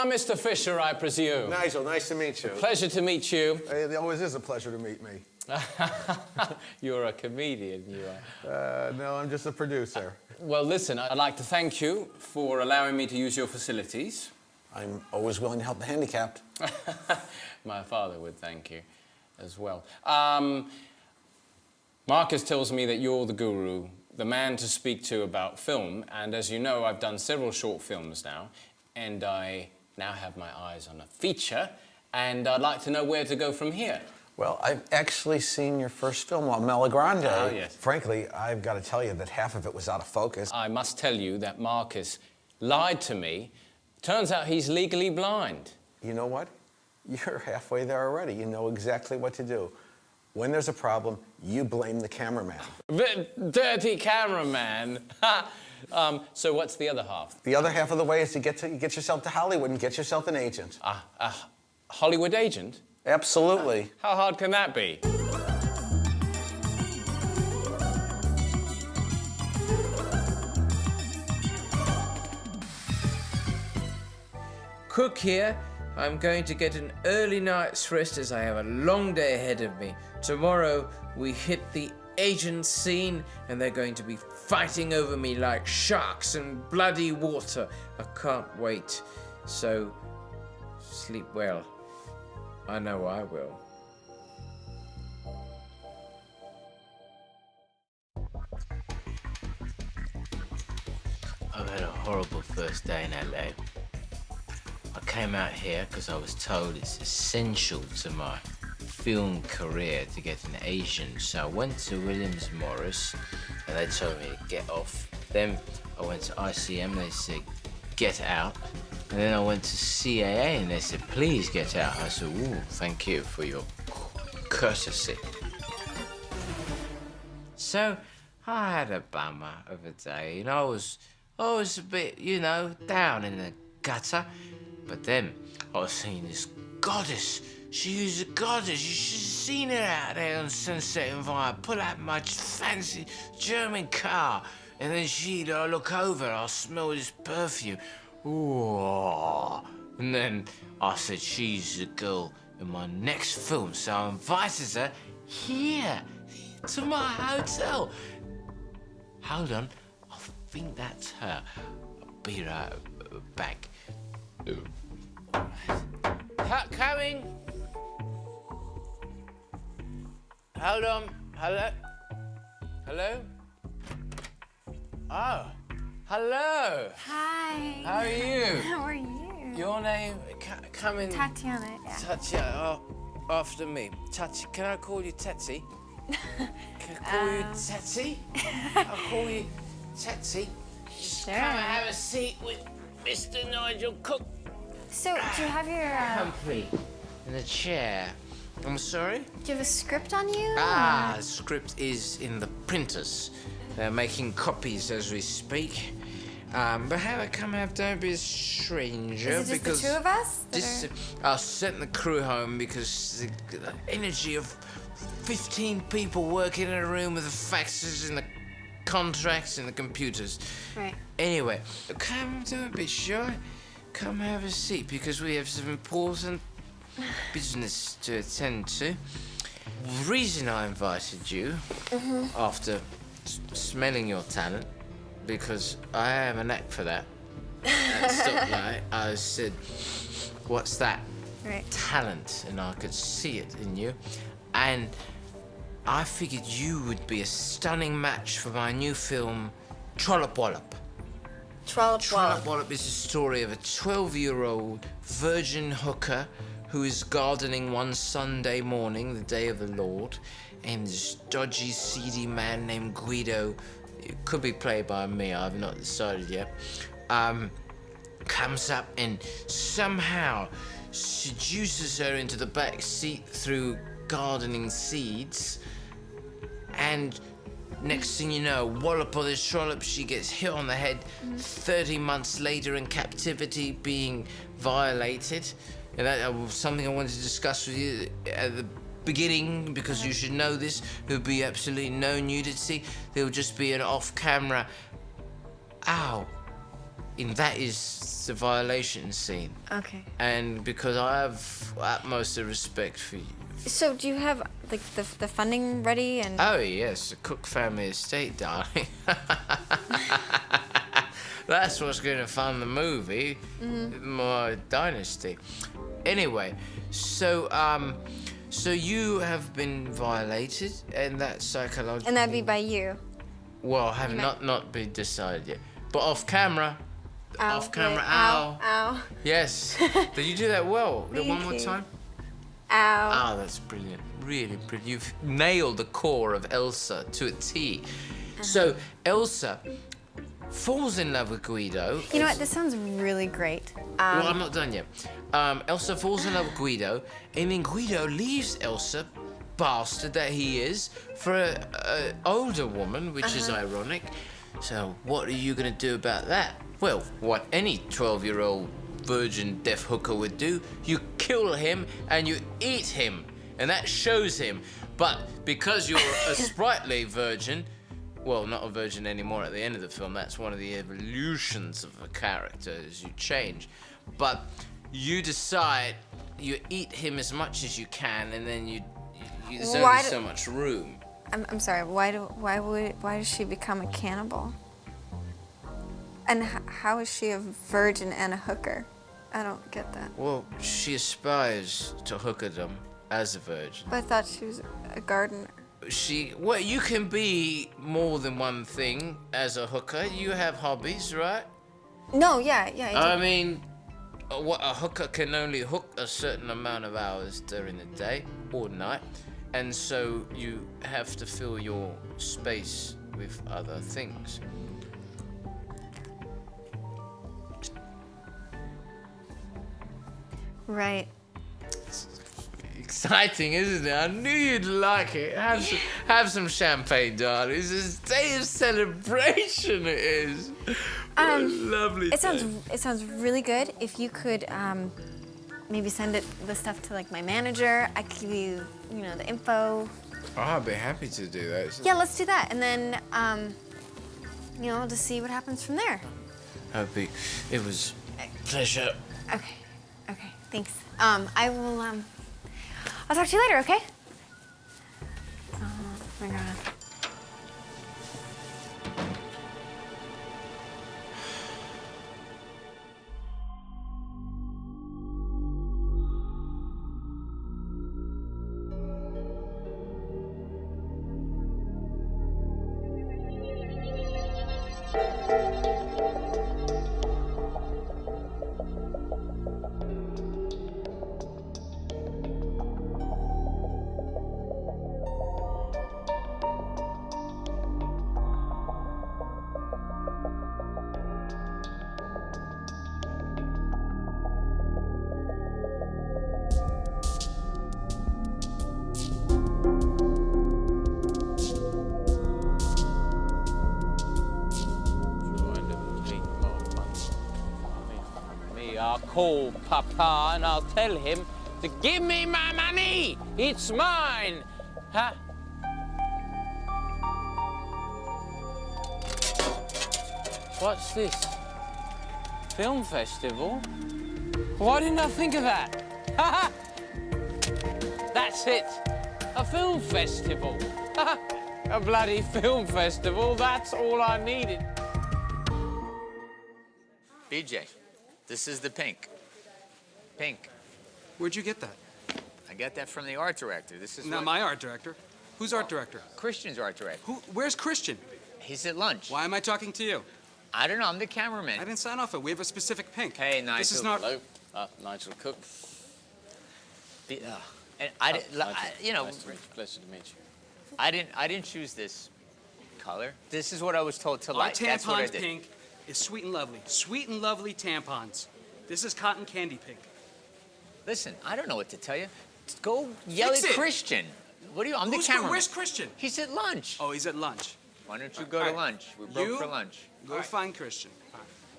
[SPEAKER 2] Mr. Fisher, I presume.
[SPEAKER 20] Nigel, nice to meet you.
[SPEAKER 2] Pleasure to meet you.
[SPEAKER 20] It always is a pleasure to meet me.
[SPEAKER 2] You're a comedian, you are.
[SPEAKER 20] No, I'm just a producer.
[SPEAKER 2] Well, listen, I'd like to thank you for allowing me to use your facilities.
[SPEAKER 20] I'm always willing to help the handicapped.
[SPEAKER 2] My father would thank you as well. Marcus tells me that you're the guru, the man to speak to about film, and as you know, I've done several short films now, and I now have my eyes on a feature, and I'd like to know where to go from here.
[SPEAKER 20] Well, I've actually seen your first film, Melagrande.
[SPEAKER 2] Oh, yes.
[SPEAKER 20] Frankly, I've got to tell you that half of it was out of focus.
[SPEAKER 2] I must tell you that Marcus lied to me. Turns out he's legally blind.
[SPEAKER 20] You know what? You're halfway there already. You know exactly what to do. When there's a problem, you blame the cameraman.
[SPEAKER 2] Dirty cameraman. So what's the other half?
[SPEAKER 20] The other half of the way is to get yourself to Hollywood and get yourself an agent.
[SPEAKER 2] A Hollywood agent?
[SPEAKER 20] Absolutely.
[SPEAKER 2] How hard can that be?
[SPEAKER 21] Cook here. I'm going to get an early night's rest as I have a long day ahead of me. Tomorrow we hit the agent scene and they're going to be fighting over me like sharks in bloody water. I can't wait. So, sleep well. I know I will.
[SPEAKER 22] I've had a horrible first day in LA. I came out here because I was told it's essential to my film career to get an agent. So I went to Williams Morris and they told me to get off. Then I went to ICM, they said, get out. And then I went to CAA and they said, please get out. I said, ooh, thank you for your courtesy. So, I had a bummer of a day, and I was a bit, down in the gutter. But then I was seeing this goddess. She was a goddess. You should have seen her out there on Sunset and Vine. Pull out my fancy German car. And then she'd look over and I'll smell this perfume. Ooh. And then I said, she's the girl in my next film. So I invited her here to my hotel. Hold on. I think that's her. I'll be right back. Coming. Hold on. Hello? Hello? Oh. Hello.
[SPEAKER 6] Hi.
[SPEAKER 22] How are you?
[SPEAKER 6] How are you?
[SPEAKER 22] Your name? Come in.
[SPEAKER 6] Tatiana. Yeah.
[SPEAKER 22] Tatiana. Oh, after me. Can I call you Tetsi? Can I call you Tetsi? I'll call you Tetsi. Just
[SPEAKER 6] Sure.
[SPEAKER 22] come and have a seat with Mr. Nigel Cook.
[SPEAKER 6] So, do you have your?
[SPEAKER 22] Complete. In the chair. I'm sorry?
[SPEAKER 6] Do you have a script on you?
[SPEAKER 22] The script is in the printers. They're making copies as we speak. But have a come have, don't be a stranger.
[SPEAKER 6] Is it just
[SPEAKER 22] because
[SPEAKER 6] the two of us?
[SPEAKER 22] I sent the crew home because the energy of 15 people working in a room with the faxes and the contracts and the computers.
[SPEAKER 6] Right.
[SPEAKER 22] Anyway, come, don't be shy. Come have a seat because we have some important business to attend to. The reason I invited you, after smelling your talent, because I have a knack for that. At stoplight, I said, "What's that?"
[SPEAKER 6] Right.
[SPEAKER 22] Talent, and I could see it in you, and I figured you would be a stunning match for my new film, Trollop Wallop.
[SPEAKER 6] Trollop
[SPEAKER 22] Wallop is the story of a 12-year-old virgin hooker who is gardening one Sunday morning, the day of the Lord, and this dodgy, seedy man named Guido, it could be played by me, I've not decided yet, comes up and somehow seduces her into the back seat through gardening seeds, and next thing you know, wallop or this trollop, she gets hit on the head 30 months later in captivity, being violated. And that was something I wanted to discuss with you at the beginning, because you should know this. There would be absolutely no nudity. There would just be an off-camera ow. And that is the violation scene.
[SPEAKER 6] Okay.
[SPEAKER 22] And because I have utmost of respect for you.
[SPEAKER 6] So, do you have like the funding ready and?
[SPEAKER 22] Oh yes, the Cook family estate, darling. That's what's going to fund the movie, my dynasty. Anyway, so you have been violated, and that's psychological.
[SPEAKER 6] And that'd be by you.
[SPEAKER 22] Well, have not been decided yet, but off camera.
[SPEAKER 6] Ow.
[SPEAKER 22] Off camera,
[SPEAKER 6] Yeah.
[SPEAKER 22] ow.
[SPEAKER 6] Ow.
[SPEAKER 22] Yes. Did you do that well?
[SPEAKER 6] Thank
[SPEAKER 22] One more
[SPEAKER 6] you.
[SPEAKER 22] time.
[SPEAKER 6] Ow.
[SPEAKER 22] Oh, that's brilliant. Really brilliant. You've nailed the core of Elsa to a T. So, Elsa falls in love with Guido.
[SPEAKER 6] You know what? This sounds really great.
[SPEAKER 22] Well, I'm not done yet. Elsa falls in love with Guido, and then Guido leaves Elsa, bastard that he is, for a older woman, which is ironic. So, what are you going to do about that? Well, what any 12-year-old virgin deaf hooker would do, you kill him and you eat him, and that shows him. But because you're a sprightly virgin, well, not a virgin anymore at the end of the film, that's one of the evolutions of a character as you change. But you decide you eat him as much as you can, and then there's only so much room.
[SPEAKER 6] I'm sorry. Why does she become a cannibal? And how is she a virgin and a hooker? I don't get that.
[SPEAKER 22] Well, she aspires to hookerdom as a virgin.
[SPEAKER 6] But I thought she was a gardener.
[SPEAKER 22] Well, you can be more than one thing as a hooker. You have hobbies, right?
[SPEAKER 6] No, yeah.
[SPEAKER 22] I mean, a hooker can only hook a certain amount of hours during the day or night, and so you have to fill your space with other things.
[SPEAKER 6] Right.
[SPEAKER 21] exciting, isn't it? I knew you'd like it. Have some champagne, darling. It's a day of celebration, it is. What a lovely
[SPEAKER 6] It
[SPEAKER 21] day.
[SPEAKER 6] sounds really good. If you could maybe send the stuff to like my manager, I could give you, the info.
[SPEAKER 21] Oh, I'd be happy to do that.
[SPEAKER 6] Yeah, let's do that, and then we'll just see what happens from there.
[SPEAKER 21] It was a pleasure.
[SPEAKER 6] Okay, thanks. I will. I'll talk to you later. Okay. Oh my God.
[SPEAKER 1] I'll call Papa and I'll tell him to give me my money. It's mine. Huh? What's this? Film festival? Why didn't I think of that? Ha That's it. A film festival. A bloody film festival. That's all I needed.
[SPEAKER 3] BJ, this is the pink. Pink.
[SPEAKER 12] Where'd you get that?
[SPEAKER 3] I got that from the art director. This is
[SPEAKER 12] Not my art director. Who's art director?
[SPEAKER 3] Christian's art director.
[SPEAKER 12] Where's Christian?
[SPEAKER 3] He's at lunch.
[SPEAKER 12] Why am I talking to you?
[SPEAKER 3] I don't know. I'm the cameraman.
[SPEAKER 12] I didn't sign off it. We have a specific pink.
[SPEAKER 3] Hey, Nigel.
[SPEAKER 12] This is not.
[SPEAKER 2] Hello, Nigel Cook.
[SPEAKER 3] And I didn't,
[SPEAKER 2] Pleasure to meet you.
[SPEAKER 3] I didn't choose this color. This is what I was told to like.
[SPEAKER 12] Our
[SPEAKER 3] That's what I
[SPEAKER 12] tampons
[SPEAKER 3] did.
[SPEAKER 12] pink is sweet and lovely. Sweet and lovely tampons. This is cotton candy pink.
[SPEAKER 3] Listen, I don't know what to tell you. Go yell
[SPEAKER 12] Fix
[SPEAKER 3] at
[SPEAKER 12] it.
[SPEAKER 3] Christian. What are you? I'm the cameraman.
[SPEAKER 12] Where's Christian?
[SPEAKER 3] He's at lunch.
[SPEAKER 12] Oh, he's at lunch.
[SPEAKER 3] Why don't you go to lunch? We broke for lunch.
[SPEAKER 12] Go find Christian.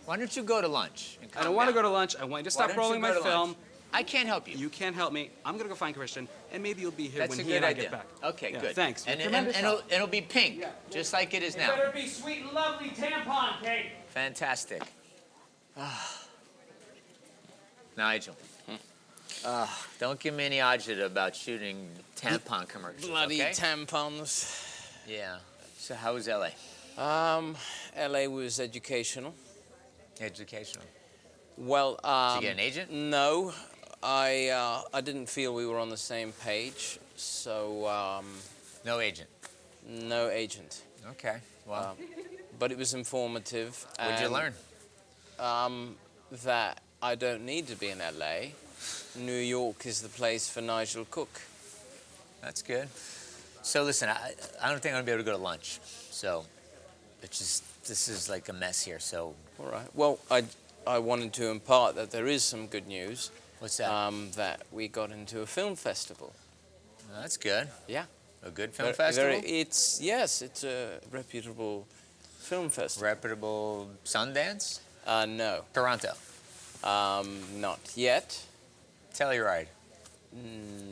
[SPEAKER 3] Why don't you go to lunch? And
[SPEAKER 12] I don't want to go to lunch. I want you to stop rolling my film.
[SPEAKER 3] I can't help you.
[SPEAKER 12] You can't help me. I'm gonna go find Christian, and maybe you'll be here
[SPEAKER 3] That's
[SPEAKER 12] when
[SPEAKER 3] a
[SPEAKER 12] he
[SPEAKER 3] good
[SPEAKER 12] and I
[SPEAKER 3] idea.
[SPEAKER 12] get back.
[SPEAKER 3] Okay,
[SPEAKER 12] Yeah,
[SPEAKER 3] good.
[SPEAKER 12] Thanks.
[SPEAKER 3] And
[SPEAKER 12] Tremendous help.
[SPEAKER 3] it'll be pink, just like it is now.
[SPEAKER 12] Better be sweet and lovely tampon cake.
[SPEAKER 3] Fantastic. Nigel. Don't give me any agita about shooting tampon commercials,
[SPEAKER 2] Bloody
[SPEAKER 3] okay?
[SPEAKER 2] tampons.
[SPEAKER 3] Yeah. So how was LA?
[SPEAKER 2] LA was educational.
[SPEAKER 3] Educational.
[SPEAKER 2] Well,
[SPEAKER 3] Did you get an agent?
[SPEAKER 2] No, I didn't feel we were on the same page, so
[SPEAKER 3] no agent.
[SPEAKER 2] No agent.
[SPEAKER 3] Okay. Well,
[SPEAKER 2] but it was informative.
[SPEAKER 3] What'd you learn?
[SPEAKER 2] That I don't need to be in LA. New York is the place for Nigel Cook.
[SPEAKER 3] That's good. So listen, I don't think I'm gonna be able to go to lunch. So it's just this is like a mess here. So
[SPEAKER 2] all right. Well, I wanted to impart that there is some good news.
[SPEAKER 3] What's that?
[SPEAKER 2] That we got into a film festival.
[SPEAKER 3] Well, that's good.
[SPEAKER 2] Yeah.
[SPEAKER 3] A good film festival?
[SPEAKER 2] It's a reputable film festival.
[SPEAKER 3] Reputable Sundance?
[SPEAKER 2] No.
[SPEAKER 3] Toronto?
[SPEAKER 2] Not yet.
[SPEAKER 3] Telluride?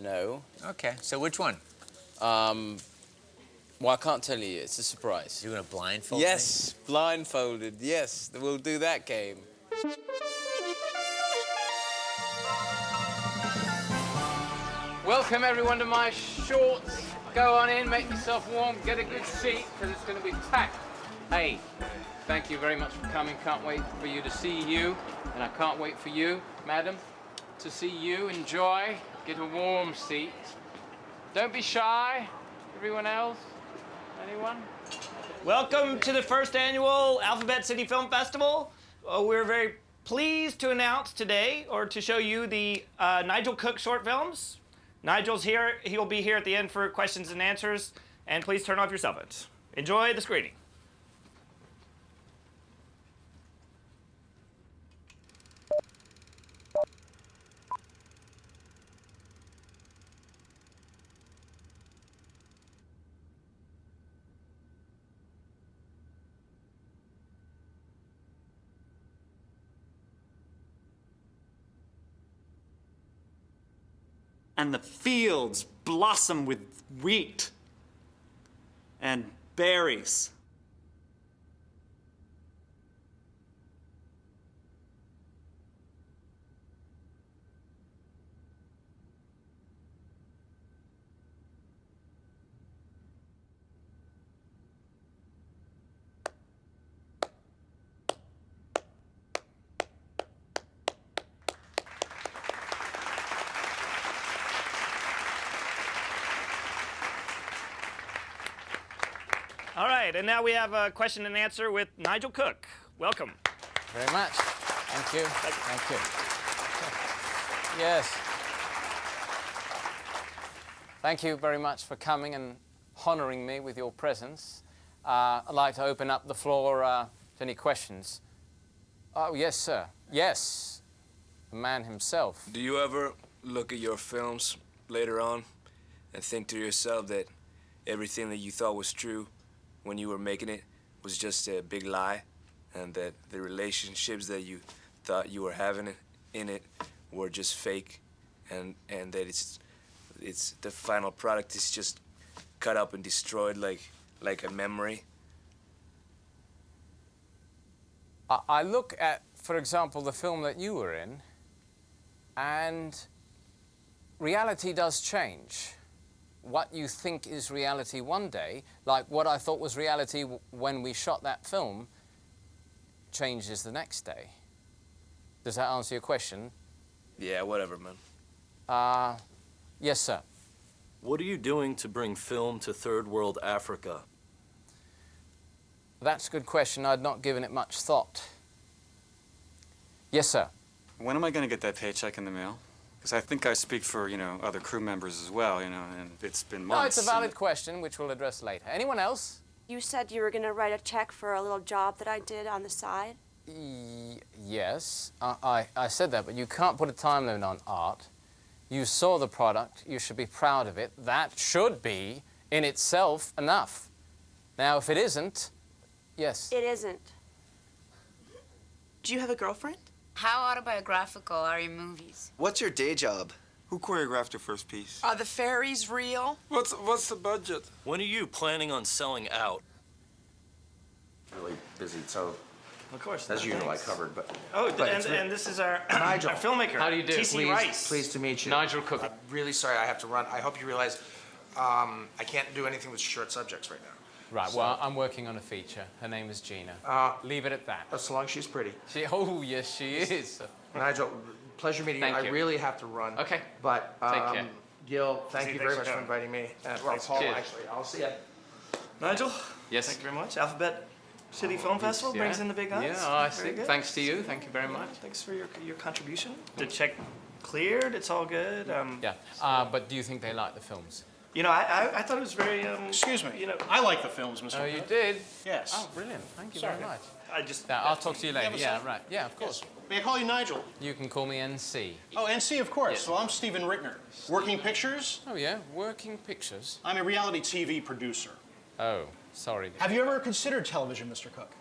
[SPEAKER 2] No.
[SPEAKER 3] Okay, so which one?
[SPEAKER 2] Well, I can't tell you. It's a surprise.
[SPEAKER 3] You're gonna blindfold
[SPEAKER 2] Yes, blindfolded. Yes, we'll do that game.
[SPEAKER 1] Welcome everyone to my shorts. Go on in, make yourself warm, get a good seat, because it's going to be packed. Hey, thank you very much for coming. Can't wait for you to see you, and I can't wait for you, madam, to see you. Enjoy, get a warm seat. Don't be shy. Everyone else? Anyone?
[SPEAKER 4] Welcome to the first annual Alphabet City Film Festival. We're very pleased to announce today, or to show you the Nigel Cook short films. Nigel's here. He'll be here at the end for questions and answers. And please turn off your cell phones. Enjoy the screening.
[SPEAKER 14] and the fields blossom with wheat and berries.
[SPEAKER 4] All right, and now we have a question and answer with Nigel Cook. Welcome.
[SPEAKER 2] Very much. Thank you. Thank you. Yes. Thank you very much for coming and honoring me with your presence. I'd like to open up the floor to any questions. Oh, yes, sir. Yes. The man himself.
[SPEAKER 8] Do you ever look at your films later on and think to yourself that everything that you thought was true when you were making it was just a big lie, and that the relationships that you thought you were having in it were just fake, and that it's the final product is just cut up and destroyed like a memory?
[SPEAKER 2] I look at, for example, the film that you were in, and reality does change. What you think is reality one day, like what I thought was reality when we shot that film, changes the next day. Does that answer your question?
[SPEAKER 8] Yeah, whatever, man.
[SPEAKER 2] Yes, sir.
[SPEAKER 11] What are you doing to bring film to third world Africa?
[SPEAKER 2] That's a good question. I'd not given it much thought. Yes, sir.
[SPEAKER 14] When am I going to get that paycheck in the mail? Because I think I speak for, other crew members as well, and it's been months.
[SPEAKER 2] No, it's a valid question, which we'll address later. Anyone else?
[SPEAKER 17] You said you were going to write a check for a little job that I did on the side?
[SPEAKER 2] Yes, I said that, but you can't put a time limit on art. You saw the product, you should be proud of it. That should be, in itself, enough. Now, if it isn't, yes.
[SPEAKER 17] It isn't.
[SPEAKER 7] Do you have a girlfriend?
[SPEAKER 13] How autobiographical are your movies?
[SPEAKER 15] What's your day job? Who choreographed your first piece?
[SPEAKER 7] Are the fairies real?
[SPEAKER 15] What's the budget?
[SPEAKER 11] When are you planning on selling out?
[SPEAKER 23] Really busy, so
[SPEAKER 4] of course.
[SPEAKER 23] as usual,
[SPEAKER 4] thanks.
[SPEAKER 23] I covered, but.
[SPEAKER 4] And this is our,
[SPEAKER 23] Nigel.
[SPEAKER 4] our filmmaker.
[SPEAKER 23] How do you do?
[SPEAKER 4] TC Rice.
[SPEAKER 23] Pleased to meet you.
[SPEAKER 2] Nigel Cook.
[SPEAKER 23] I'm really sorry I have to run. I hope you realize I can't do anything with short subjects right now.
[SPEAKER 2] Right,
[SPEAKER 23] So-
[SPEAKER 2] well, I'm working on a feature. Her name is Gina. Leave it at that.
[SPEAKER 23] As long as she's pretty.
[SPEAKER 2] Oh, yes, she is.
[SPEAKER 23] Nigel, pleasure meeting
[SPEAKER 2] Thank
[SPEAKER 23] you.
[SPEAKER 2] you.
[SPEAKER 23] I really have to run.
[SPEAKER 2] Okay.
[SPEAKER 23] But
[SPEAKER 2] Take care.
[SPEAKER 23] Gil, thank
[SPEAKER 4] See,
[SPEAKER 23] you
[SPEAKER 4] thanks
[SPEAKER 23] very much
[SPEAKER 4] for
[SPEAKER 23] for
[SPEAKER 4] coming.
[SPEAKER 23] inviting me. Well,
[SPEAKER 4] Thanks.
[SPEAKER 23] Paul,
[SPEAKER 4] Cheers.
[SPEAKER 23] actually, I'll see you.
[SPEAKER 4] Nigel?
[SPEAKER 2] Yes.
[SPEAKER 4] Thank you very much. Alphabet City Film Festival brings in the big guys.
[SPEAKER 2] Yeah, I
[SPEAKER 4] Very
[SPEAKER 2] see.
[SPEAKER 4] good.
[SPEAKER 2] Thanks to you. Thank you very much.
[SPEAKER 4] Thanks for your contribution. The check cleared. It's all good.
[SPEAKER 2] Yeah, but do you think they like the films?
[SPEAKER 4] I thought it was very.
[SPEAKER 24] Excuse me. I like the films, Mr.
[SPEAKER 2] Oh, you
[SPEAKER 24] Cook.
[SPEAKER 2] did?
[SPEAKER 24] Yes.
[SPEAKER 2] Oh, brilliant. Thank you
[SPEAKER 24] Sorry.
[SPEAKER 2] very much.
[SPEAKER 4] I just.
[SPEAKER 2] Now, I'll talk to you later.
[SPEAKER 24] have a
[SPEAKER 2] Yeah,
[SPEAKER 24] second?
[SPEAKER 2] right. Yeah, of course.
[SPEAKER 24] May I call you Nigel?
[SPEAKER 2] You can call me NC.
[SPEAKER 24] Oh, NC, of course.
[SPEAKER 2] Yes.
[SPEAKER 24] Well, I'm Stephen Rittner. Working Pictures.
[SPEAKER 2] Oh, yeah, Working Pictures.
[SPEAKER 24] I'm a reality TV producer.
[SPEAKER 2] Oh, sorry.
[SPEAKER 24] Have you ever considered television, Mr. Cook?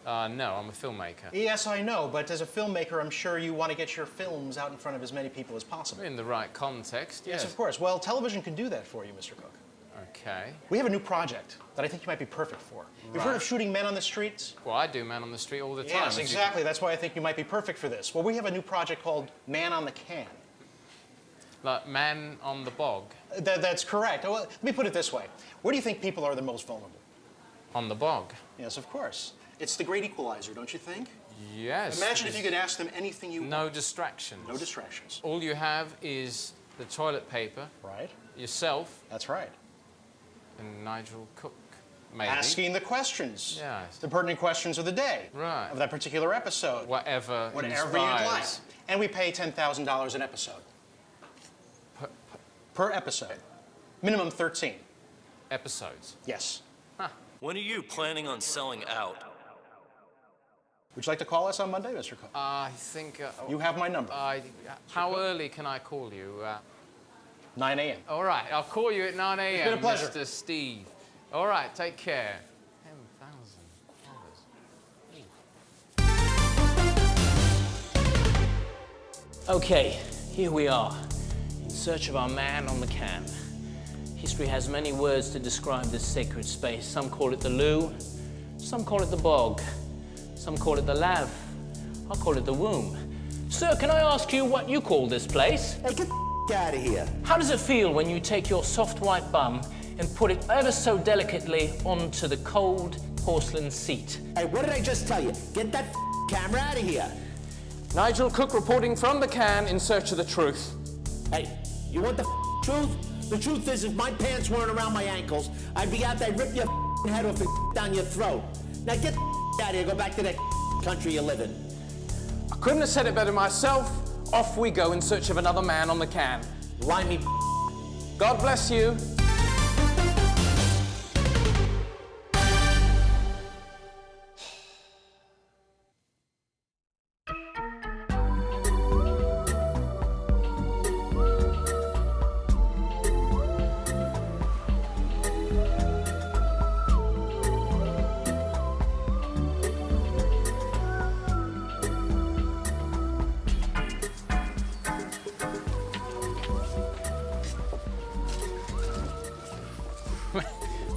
[SPEAKER 2] No, I'm a filmmaker.
[SPEAKER 24] Yes, I know, but as a filmmaker, I'm sure you want to get your films out in front of as many people as possible.
[SPEAKER 2] In the right context,
[SPEAKER 24] Yes,
[SPEAKER 2] yes.
[SPEAKER 24] of course. Well, television can do that for you, Mr. Cook.
[SPEAKER 2] Okay.
[SPEAKER 24] We have a new project that I think you might be perfect for. You've heard of shooting men on the streets?
[SPEAKER 2] Well, I do Man on the Street all the time.
[SPEAKER 24] Yes, exactly. That's why I think you might be perfect for this. Well, we have a new project called Man on the Can.
[SPEAKER 2] Like Man on the Bog.
[SPEAKER 24] That's correct. Well, let me put it this way. Where do you think people are the most vulnerable?
[SPEAKER 2] On the bog.
[SPEAKER 24] Yes, of course. It's the great equalizer, don't you think?
[SPEAKER 2] Yes.
[SPEAKER 24] Imagine if you could ask them anything you want.
[SPEAKER 2] No distractions.
[SPEAKER 24] No distractions.
[SPEAKER 2] All you have is the toilet paper.
[SPEAKER 24] Right.
[SPEAKER 2] Yourself.
[SPEAKER 24] That's right.
[SPEAKER 2] And Nigel Cook, maybe.
[SPEAKER 24] Asking the questions.
[SPEAKER 2] Yes.
[SPEAKER 24] The pertinent questions of the day.
[SPEAKER 2] Right.
[SPEAKER 24] Of that particular episode.
[SPEAKER 2] Whatever
[SPEAKER 24] Whatever
[SPEAKER 2] inspires.
[SPEAKER 24] you'd like. And we pay $10,000 an episode. Per episode. Minimum 13.
[SPEAKER 2] Episodes.
[SPEAKER 24] Yes.
[SPEAKER 11] When are you planning on selling out?
[SPEAKER 24] Would you like to call us on Monday, Mr. Cook?
[SPEAKER 2] I think...
[SPEAKER 24] You have my number.
[SPEAKER 2] How early can I call you?
[SPEAKER 24] 9 a.m.
[SPEAKER 2] All right, I'll call you at 9 a.m.
[SPEAKER 24] It's been a pleasure.
[SPEAKER 2] Mr. Steve. All right, take care. $10,000.
[SPEAKER 25] Okay, here we are in
[SPEAKER 2] search of our man on the can. History has many words to describe this sacred space. Some call it the loo, some call it the bog, some call it the lav. I'll call it the womb. Sir, can I ask you what you call this place?
[SPEAKER 5] Hey, get the out of here.
[SPEAKER 2] How does it feel when you take your soft white bum and put it ever so delicately onto the cold porcelain seat?
[SPEAKER 5] Hey, what did I just tell you? Get that camera out of here.
[SPEAKER 2] Nigel Cook reporting from the can in search of the truth.
[SPEAKER 5] Hey, you want the truth? The truth is, if my pants weren't around my ankles, I'd be out there rip your head off and down your throat. Now get the out of here, go back to that country you live in.
[SPEAKER 2] I couldn't have said it better myself. Off we go in search of another man on the can.
[SPEAKER 5] Limey.
[SPEAKER 2] God bless you.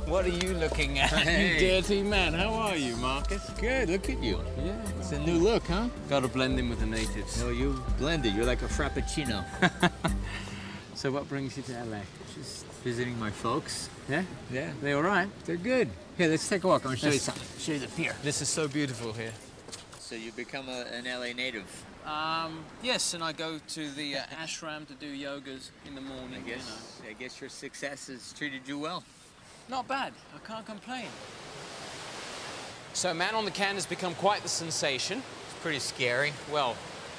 [SPEAKER 22] What are you looking at,
[SPEAKER 2] Hey.
[SPEAKER 22] you dirty man? How are you, Marcus? Good, look at you. Yeah, it's a new look, huh?
[SPEAKER 2] Got to blend in with the natives.
[SPEAKER 22] Oh, you blended. You're like a frappuccino.
[SPEAKER 2] So what brings you to LA?
[SPEAKER 22] Just visiting my folks.
[SPEAKER 2] Yeah?
[SPEAKER 22] Yeah.
[SPEAKER 2] They all right?
[SPEAKER 22] They're good. Here, let's take a walk. I'm going to show you
[SPEAKER 2] Let's
[SPEAKER 22] something.
[SPEAKER 2] show you the pier. This is so beautiful here.
[SPEAKER 3] So you become an LA native.
[SPEAKER 2] Yes, and I go to the ashram to do yogas in the morning.
[SPEAKER 3] I guess your success has treated you well.
[SPEAKER 2] Not bad. I can't complain. So Man on the Can has become quite the sensation.
[SPEAKER 3] It's pretty scary.
[SPEAKER 2] Well,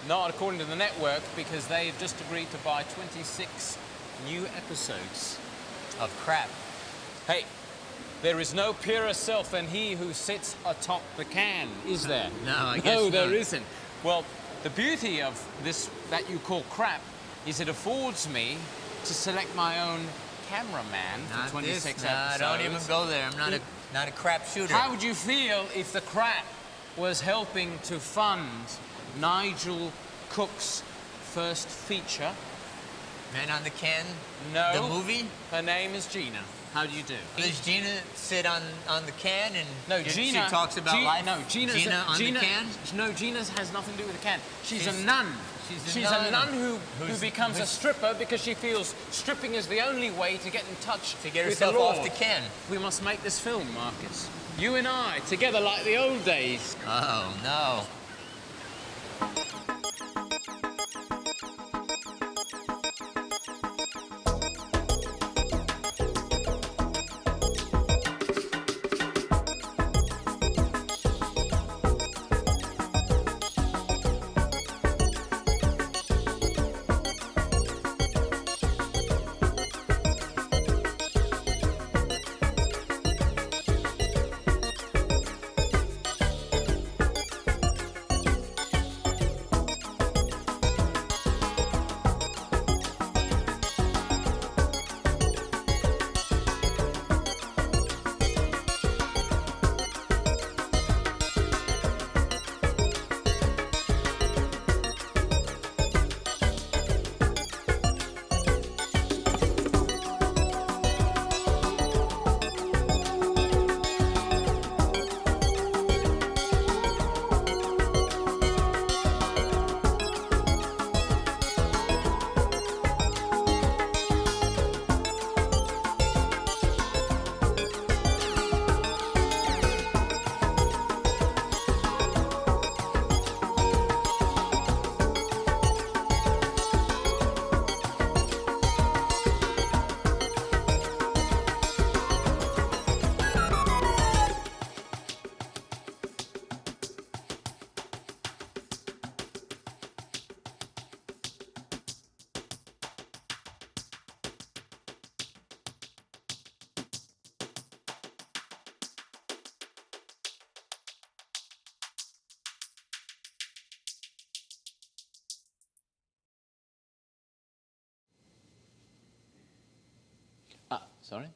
[SPEAKER 2] not according to the network, because they've just agreed to buy 26 new episodes
[SPEAKER 3] of crap.
[SPEAKER 2] Hey, there is no purer self than he who sits atop the can, is there?
[SPEAKER 3] No, I guess
[SPEAKER 2] No,
[SPEAKER 3] not.
[SPEAKER 2] there isn't. Well, the beauty of this that you call crap is it affords me to select my own cameraman for 26 episodes.
[SPEAKER 3] No, don't even go there. I'm not a crap shooter.
[SPEAKER 2] How would you feel if the crap was helping to fund Nigel Cook's first feature?
[SPEAKER 3] Man on the Can?
[SPEAKER 2] No.
[SPEAKER 3] The movie?
[SPEAKER 2] Her name is Gina. How do you do?
[SPEAKER 3] Does Gina sit on the can and
[SPEAKER 2] No, Gina.
[SPEAKER 3] she talks about life?
[SPEAKER 2] No, Gina
[SPEAKER 3] on the can?
[SPEAKER 2] No, Gina has nothing to do with the can. She's a
[SPEAKER 3] She's-
[SPEAKER 2] nun.
[SPEAKER 3] she's a
[SPEAKER 2] a
[SPEAKER 3] nun.
[SPEAKER 2] nun who becomes a
[SPEAKER 3] who's-
[SPEAKER 2] stripper because she feels stripping is the only way to get in touch
[SPEAKER 3] To get
[SPEAKER 2] with
[SPEAKER 3] herself
[SPEAKER 2] the Lord.
[SPEAKER 3] off the can.
[SPEAKER 2] We must make this film, Marcus. You and I, together like the old days.
[SPEAKER 3] Oh, no.
[SPEAKER 2] Sorry?